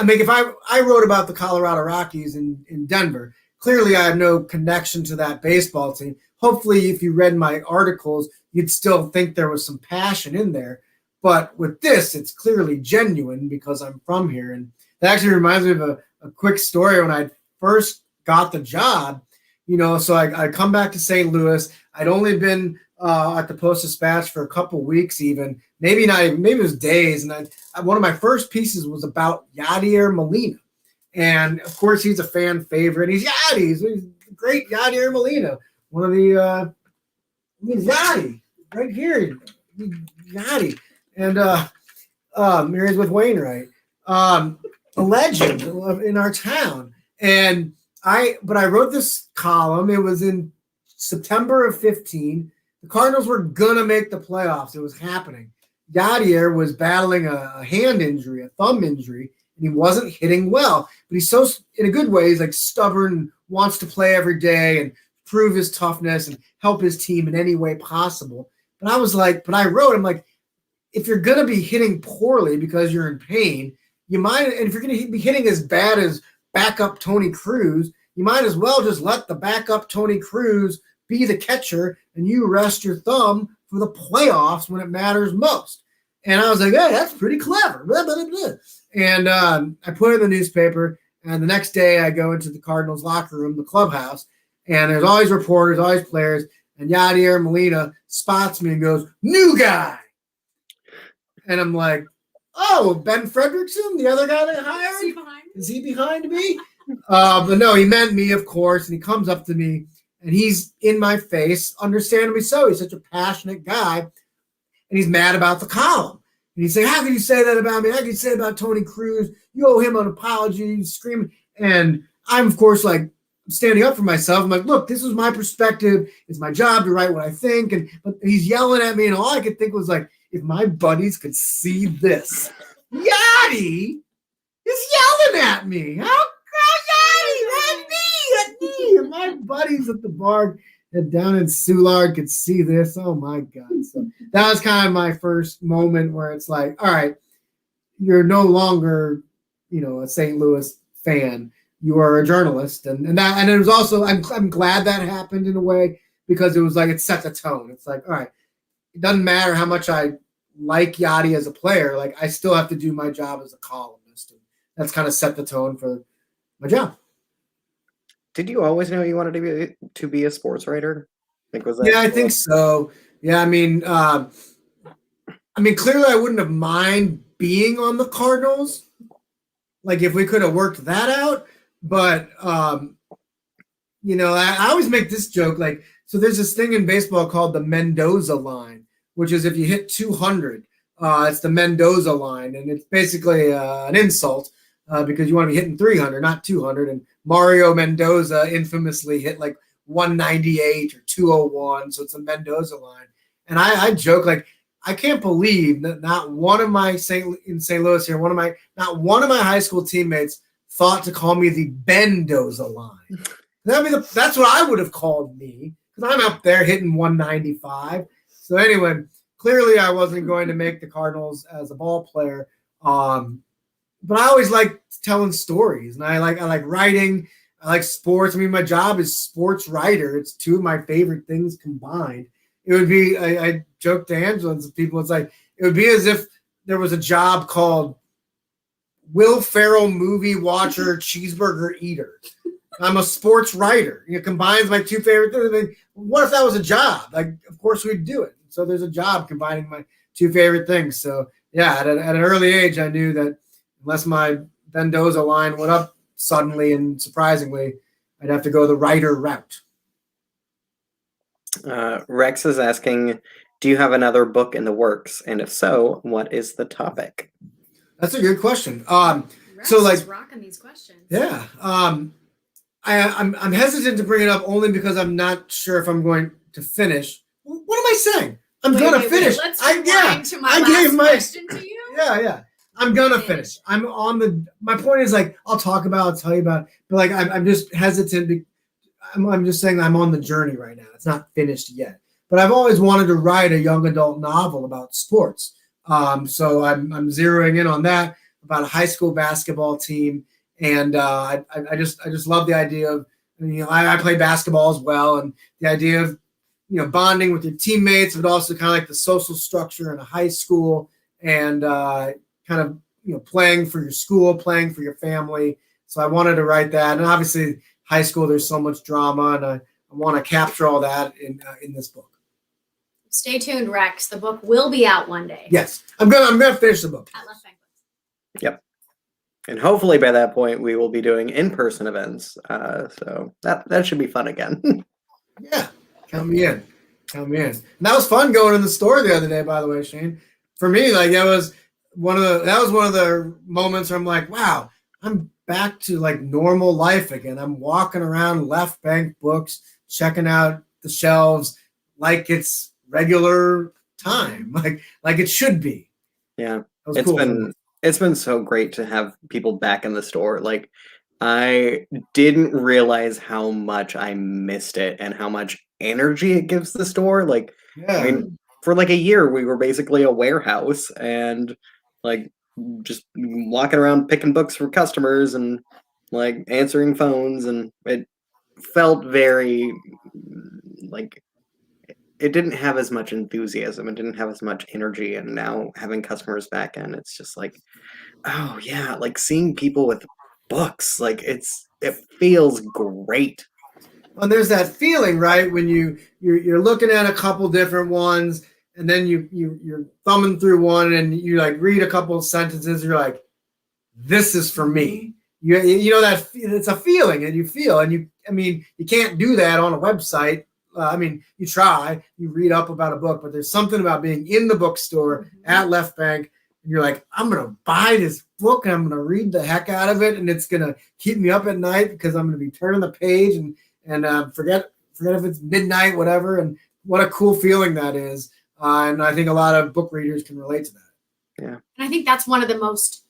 C: mean, if I wrote about the Colorado Rockies in Denver, clearly I have no connection to that baseball team. Hopefully, if you read my articles, you'd still think there was some passion in there. But with this, it's clearly genuine because I'm from here. And that actually reminds me of a quick story when I first got the job. You know, so I come back to St. Louis. I'd only been at the Post-Dispatch for a couple weeks, even maybe it was days. And one of my first pieces was about Yadier Molina, and of course he's a fan favorite. He's the great Yadier Molina, one of the he's Yadi right here, Yadi, and he's with Wainwright, a legend in our town. And I wrote this column. It was in September of 15. The Cardinals were going to make the playoffs. It was happening. Yadier was battling a hand injury, a thumb injury, and he wasn't hitting well. But he's so, in a good way, he's like stubborn and wants to play every day and prove his toughness and help his team in any way possible. But I wrote, I'm like, if you're going to be hitting poorly because you're in pain, you might, and if you're going to be hitting as bad as backup Tony Cruz, you might as well just let the backup Tony Cruz be the catcher and you rest your thumb for the playoffs when it matters most. And I was like, hey, that's pretty clever. Blah, blah, blah, blah. And I put it in the newspaper, and the next day I go into the Cardinals locker room, the clubhouse, and there's always reporters, always players, and Yadier Molina spots me and goes, new guy. And I'm like, oh, Ben Frederickson, the other guy they hired? Is he behind me? But no, he meant me, of course, and he comes up to me, and he's in my face, understandably so. He's such a passionate guy, and he's mad about the column. And he's saying, how can you say that about me? How can you say about Tony Cruz? You owe him an apology. He's screaming. And I'm, of course, like standing up for myself. I'm like, look, this is my perspective. It's my job to write what I think. But he's yelling at me, and all I could think was like, if my buddies could see this, Yadi is yelling at me. How Yadi? That's me. And my buddies at the bar down in Soulard could see this. Oh my God. So that was kind of my first moment where it's like, all right, you're no longer, a St. Louis fan. you are a journalist, and it was also I'm glad that happened in a way, because it was like it set the tone. It's like, all right, it doesn't matter how much I like Yachty as a player, like I still have to do my job as a columnist, and that's kind of set the tone for my job.
A: Did you always know you wanted to be a sports writer? Like, was that?
C: Yeah, I think so. Yeah, I mean, clearly I wouldn't have mind being on the Cardinals, like if we could have worked that out. But you know, I always make this joke, like, so there's this thing in baseball called the Mendoza line, which is if you hit 200, it's the Mendoza line, and it's basically an insult because you want to be hitting 300, not 200. And Mario Mendoza infamously hit like 198 or 201, so it's a Mendoza line. And I joke, like, I can't believe that not one of my in St. Louis here, not one of my high school teammates thought to call me the Bendoza line. That's what I would have called me, because I'm up there hitting 195. So anyway, clearly I wasn't going to make the Cardinals as a ball player. But I always like telling stories, and I like writing. I like sports. I mean, my job is sports writer. It's two of my favorite things combined. It would be, I joke to Angela and some people, it's like, it would be as if there was a job called Will Ferrell movie watcher, cheeseburger eater. I'm a sports writer. It combines my two favorite things. I mean, what if that was a job? Like, of course we'd do it. So there's a job combining my two favorite things. So yeah, at an early age, I knew that unless my Mendoza line went up suddenly and surprisingly, I'd have to go the writer route.
A: Rex is asking, do you have another book in the works? And if so, what is the topic?
C: That's a good question.
B: Rex
C: so like
B: is rocking these questions.
C: Yeah. I'm hesitant to bring it up only because I'm not sure if I'm going to finish. What am I saying? I'm gonna finish.
B: Let's rewind to my last question to you.
C: Yeah. I'm gonna finish. I'm on the. My point is, like, I'll talk about, I'll tell you about, but like I'm just hesitant. I'm just saying I'm on the journey right now. It's not finished yet. But I've always wanted to write a young adult novel about sports. So I'm zeroing in on that, about a high school basketball team, and I just love the idea of, you know, I play basketball as well, and the idea of, you know, bonding with your teammates, but also kind of like the social structure in a high school, and kind of, you know, playing for your school, playing for your family. So I wanted to write that, and obviously high school, there's so much drama, and I want to capture all that in this book.
B: Stay tuned, Rex. The book will be out one day.
C: Yes, I'm gonna finish the book.
B: At Left Bank Books.
A: Yep. And hopefully by that point we will be doing in-person events. So that should be fun again.
C: Yeah, count me in. And that was fun going in the store the other day, by the way, Shane. For me, like, that was one of the moments where I'm like, wow, I'm back to like normal life again. I'm walking around Left Bank Books, checking out the shelves like it's regular time, like it should be.
A: Yeah,
C: it's cool.
A: It's been so great to have people back in the store. Like, I didn't realize how much I missed it and how much energy it gives the store. Like,
C: yeah.
A: I mean, for like a year, we were basically a warehouse and like just walking around picking books for customers and like answering phones, and it felt very like it didn't have as much enthusiasm. It didn't have as much energy. And now having customers back in, it's just like, oh yeah, like seeing people with books, like it feels great.
C: And there's that feeling, right, when you're looking at a couple different ones, and then you're thumbing through one, and you like read a couple of sentences, you're like, this is for me. You know that it's a feeling, and you feel, and you can't do that on a website. You try, you read up about a book, but there's something about being in the bookstore at Left Bank, and you're like, I'm going to buy this book, and I'm going to read the heck out of it, and it's going to keep me up at night because I'm going to be turning the page and forget if it's midnight, whatever, and what a cool feeling that is. And I think a lot of book readers can relate to that.
A: Yeah.
B: And I think that's one of the most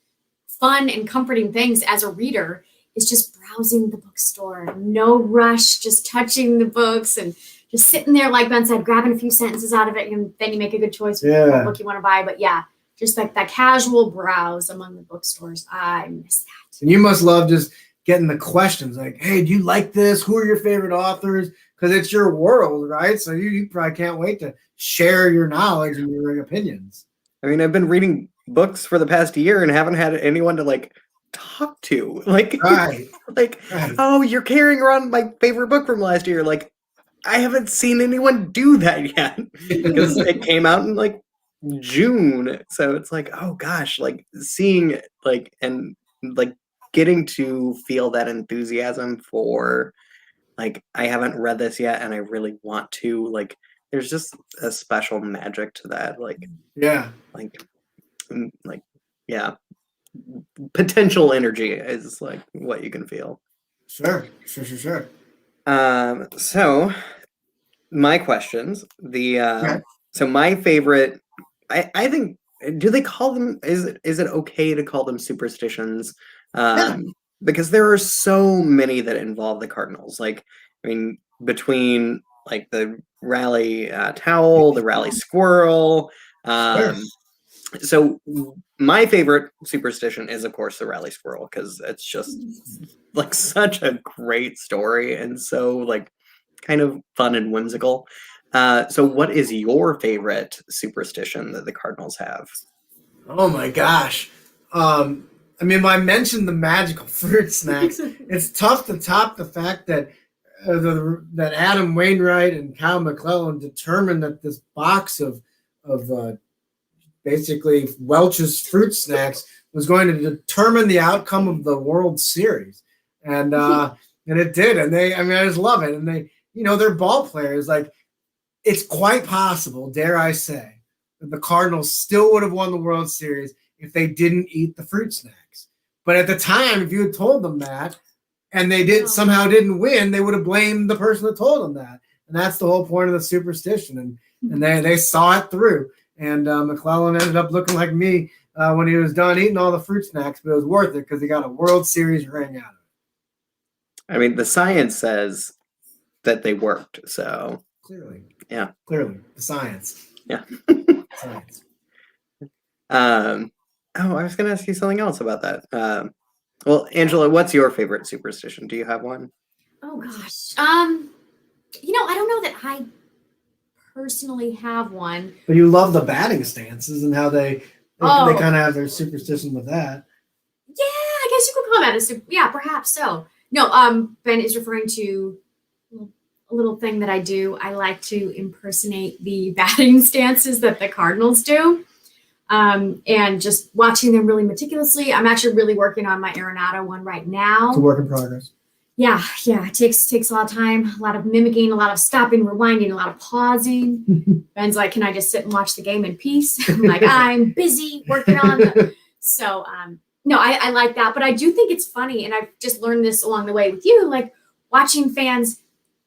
B: fun and comforting things as a reader is just browsing the bookstore. No rush, just touching the books and just sitting there, like Ben said, grabbing a few sentences out of it, and then you make a good choice with what book you want to buy. But yeah, just like that casual browse among the bookstores. I miss that.
C: And you must love just getting the questions like, hey, do you like this? Who are your favorite authors? Because it's your world, right? So you probably can't wait to share your knowledge and your opinions.
A: I mean, I've been reading books for the past year and haven't had anyone to like talk to. Like,
C: Right.
A: like,
C: Right.
A: oh, you're carrying around my favorite book from last year. Like, I haven't seen anyone do that yet because it came out in like June. So it's like, oh gosh, like seeing like and like getting to feel that enthusiasm for like I haven't read this yet and I really want to. Like, there's just a special magic to that. Like,
C: Yeah.
A: like yeah, potential energy is like what you can feel.
C: Sure.
A: So my questions,
C: Okay.
A: so my favorite, I think, do they call them, is it okay to call them superstitions?
C: Yeah.
A: Because there are so many that involve the Cardinals. Like, I mean, between like the rally towel, the rally squirrel,
C: Sure.
A: so my favorite superstition is of course the rally squirrel because it's just like such a great story and so like kind of fun and whimsical. So what is your favorite superstition that the Cardinals have?
C: Oh my gosh. I mean, I mentioned the magical fruit snacks. It's tough to top the fact that that Adam Wainwright and Kyle McClellan determined that this box of basically Welch's fruit snacks was going to determine the outcome of the World Series, and it did. And I just love it. And they, they're ball players. Like, it's quite possible, dare I say, that the Cardinals still would have won the World Series if they didn't eat the fruit snacks. But at the time, if you had told them that, and they somehow didn't win, they would have blamed the person that told them that. And that's the whole point of the superstition. And they saw it through. And McClellan ended up looking like me when he was done eating all the fruit snacks, but it was worth it because he got a World Series ring out of it.
A: I mean, the science says that they worked, so
C: Clearly, the science.
A: Yeah.
C: Science.
A: I was going to ask you something else about that. Well, Angela, what's your favorite superstition? Do you have one?
B: Oh gosh. I don't know that I personally have one.
C: But you love the batting stances and how they kind of have their superstition with that.
B: Yeah, I guess you could call that a super. Yeah, perhaps so. No, Ben is referring to a little thing that I do. I like to impersonate the batting stances that the Cardinals do. And just watching them really meticulously. I'm actually really working on my Arenado one right now.
C: It's a work in progress.
B: Yeah. It takes a lot of time, a lot of mimicking, a lot of stopping, rewinding, a lot of pausing. Ben's like, can I just sit and watch the game in peace? I'm like, I'm busy working on the. So, no, I like that. But I do think it's funny. And I've just learned this along the way with you, like watching fans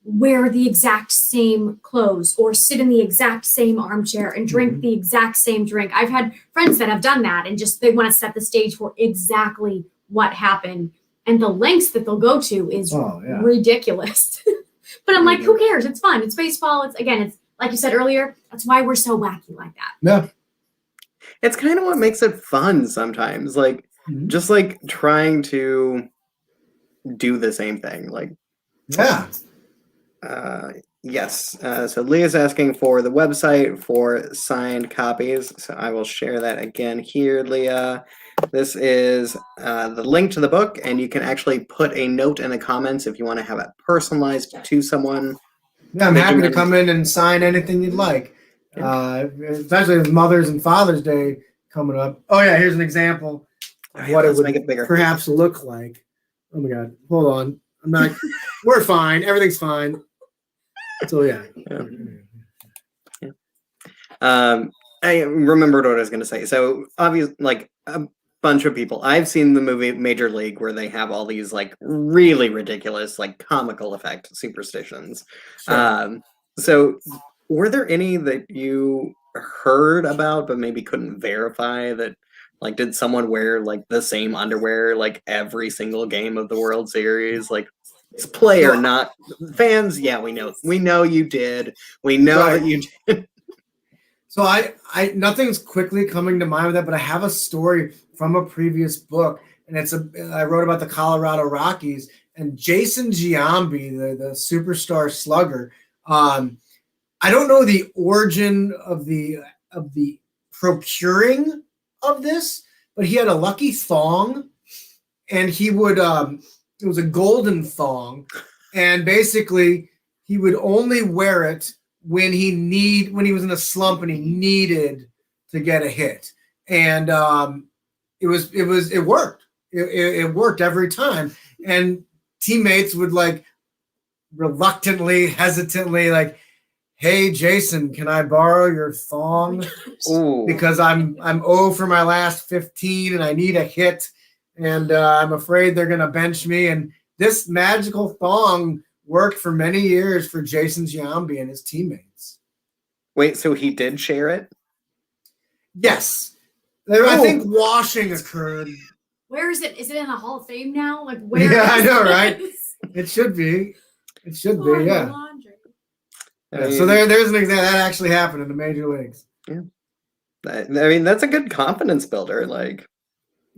B: wear the exact same clothes or sit in the exact same armchair and drink the exact same drink. I've had friends that have done that and just they want to set the stage for exactly what happened. And the lengths that they'll go to is ridiculous. But I'm like, who cares? It's fun. It's baseball. It's like you said earlier, that's why we're so wacky like that.
C: Yeah.
A: It's kind of what makes it fun sometimes. Like, just like trying to do the same thing. Like,
C: yeah.
A: Yes. So Leah's asking for the website for signed copies. So I will share that again here, Leah. This is the link to the book, and you can actually put a note in the comments if you want to have it personalized to someone.
C: Yeah, I'm happy to come in and sign anything you'd like, especially with Mother's and Father's Day coming up. Oh, yeah, here's an example of what it would perhaps look like. Oh, my God. Hold on. I'm not. We're fine. Everything's fine. So, yeah.
A: I remembered what I was going to say. So, obviously, like a bunch of people, I've seen the movie Major League where they have all these like really ridiculous, like comical effect superstitions. Sure. So, were there any that you heard about but maybe couldn't verify that? Like, did someone wear like the same underwear like every single game of the World Series? Like, it's player, not fans. Yeah, we know you did. We know that you did.
C: So I nothing's quickly coming to mind with that, but I have a story from a previous book, and I wrote about the Colorado Rockies and Jason Giambi, the superstar slugger. I don't know the origin of the procuring of this, but he had a lucky thong, and he would it was a golden thong, and basically he would only wear it when he was in a slump and he needed to get a hit, and it worked. It worked every time, and teammates would like reluctantly, hesitantly, like, "Hey, Jason, can I borrow your thong? Because I'm 0 for my last 15 and I need a hit, and I'm afraid they're gonna bench me." And this magical thong worked for many years for Jason Giambi and his teammates.
A: Wait, so he did share it?
C: Yes. I think washing occurred.
B: Where is it? Is it in the Hall of Fame now? Like where?
C: Yeah, I
B: is
C: know,
B: this?
C: right? It should be. It should
B: Oh,
C: be, yeah.
B: the laundry.
C: Yeah, so there's an example that actually happened in the major leagues.
A: Yeah. I mean, that's a good confidence builder. Like,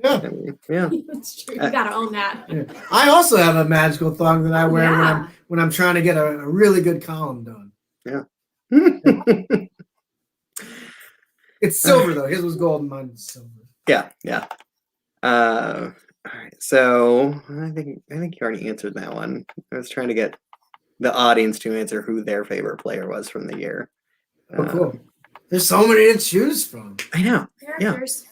C: Yeah.
A: I mean, yeah.
B: It's true. You gotta own that.
C: Yeah. I also have a magical thong that I wear
B: Yeah.
C: when I'm trying to get a really good column done.
A: Yeah.
C: It's silver though. His was gold and mine was silver.
A: Yeah. All right. So I think you already answered that one. I was trying to get the audience to answer who their favorite player was from the year.
C: Oh, cool. There's so many to choose from.
A: I know.
B: Characters.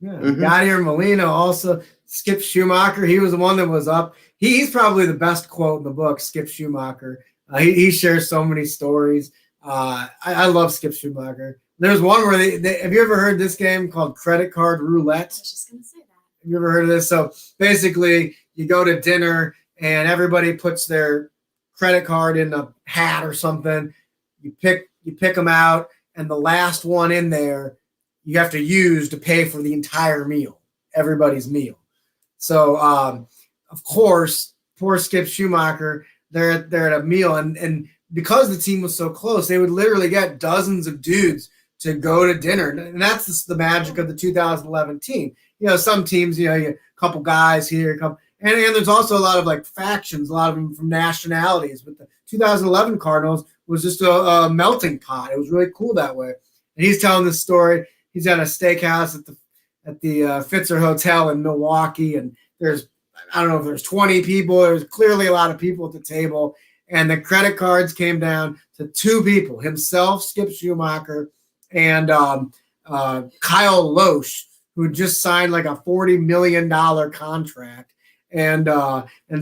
C: Yeah.
A: Mhm.
C: Yadier Molina, also Skip Schumacher. He was the one that was up. He's probably the best quote in the book, Skip Schumacher. He shares so many stories. I love Skip Schumacher. There's one where have you ever heard this game called Credit Card Roulette?
B: I was just gonna say that.
C: Have you ever heard of this? So basically, you go to dinner and everybody puts their credit card in a hat or something. You pick them out, and the last one in there you have to use to pay for the entire meal, everybody's meal. So of course, poor Skip Schumacher, they're at a meal, and because the team was so close, they would literally get dozens of dudes to go to dinner, and that's the magic of the 2011 team. You know, some teams, you a couple guys here, and there's also a lot of like factions, a lot of them from nationalities. But the 2011 Cardinals was just a melting pot. It was really cool that way. And he's telling this story. He's at a steakhouse at the Fitzer Hotel in Milwaukee, and I don't know if there's 20 people. There's clearly a lot of people at the table, and the credit cards came down to 2 people: himself, Skip Schumacher, and Kyle Loesch, who just signed like a $40 million contract, and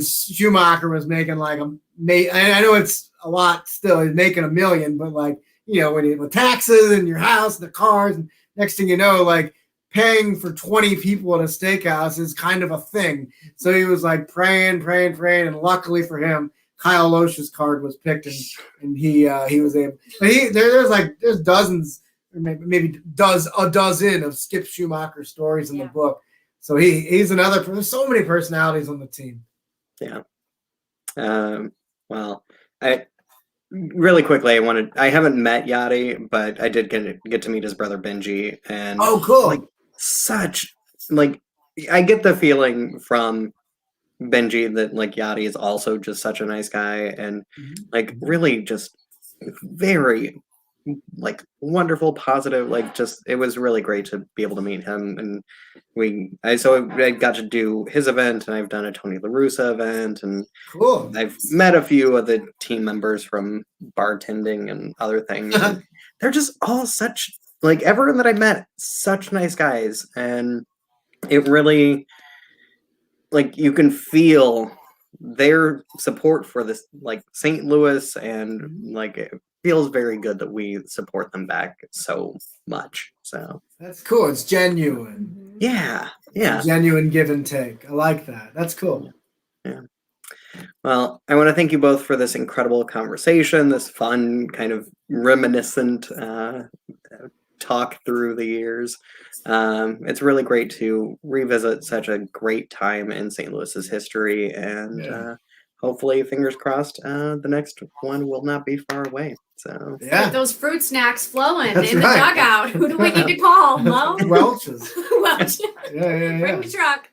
C: Schumacher was making like I know it's a lot still. He's making $1 million, but like, with taxes and your house, and the cars, and next thing you know, like paying for 20 people at a steakhouse is kind of a thing. So he was like praying, and luckily for him, Kyle Loesch's card was picked, and he was able. But there's dozens, or maybe a dozen of Skip Schumacher stories in the book. So he's another. There's so many personalities on the team.
A: Yeah. Well, I really quickly I haven't met Yachty, but I did get to meet his brother Benji, and
C: oh, cool.
A: I get the feeling from Benji that like Yachty is also just such a nice guy, and like really just very like wonderful, positive, like just it was really great to be able to meet him. And I got to do his event, and I've done a Tony La Russa event, and
C: cool.
A: I've met a few of the team members from bartending and other things. And they're just all such, like, everyone that I met, such nice guys, and it really, like, you can feel their support for this, like, St. Louis, and like it feels very good that we support them back so much. So
C: that's cool. It's genuine.
A: Yeah.
C: Genuine give and take. I like that. That's cool.
A: Yeah. Well, I want to thank you both for this incredible conversation, this fun kind of reminiscent talk through the years. It's really great to revisit such a great time in St. Louis's history, and hopefully, fingers crossed, the next one will not be far away. So
B: get those fruit snacks flowing
C: That's
B: in the
C: right.
B: dugout. Who do we need to call? Mo?
C: Welch's.
B: Welch.
C: Yeah.
B: Bring the truck.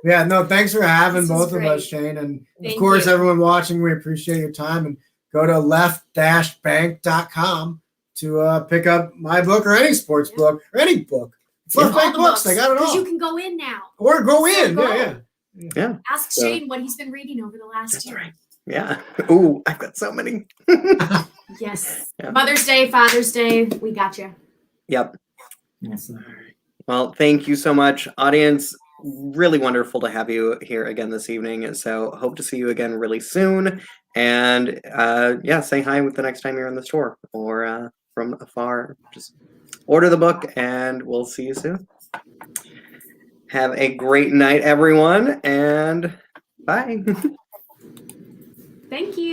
C: Yeah, no, thanks for having
B: This was
C: both of
B: great.
C: us, Shane. And
B: Thank
C: of course,
B: you.
C: everyone watching, we appreciate your time. And go to left-bank.com to pick up my book or any sports book or any book. Left
B: All
C: Bank
B: the
C: Books, they got it
B: Because
C: all.
B: you can go in now.
C: Or go
B: So
C: in.
B: go.
C: Yeah.
B: Ask
A: So-
B: Shane what he's been reading over the last
A: That's
B: year.
A: right. Yeah. Ooh, I've got so many.
B: Yes.
A: Yeah.
B: Mother's Day, Father's Day, we got you.
A: Yep.
C: Awesome.
A: Well, thank you so much, audience. Really wonderful to have you here again this evening. So hope to see you again really soon. And yeah, say hi the next time you're in the store or from afar. Just order the book and we'll see you soon. Have a great night, everyone, and bye.
B: Thank you.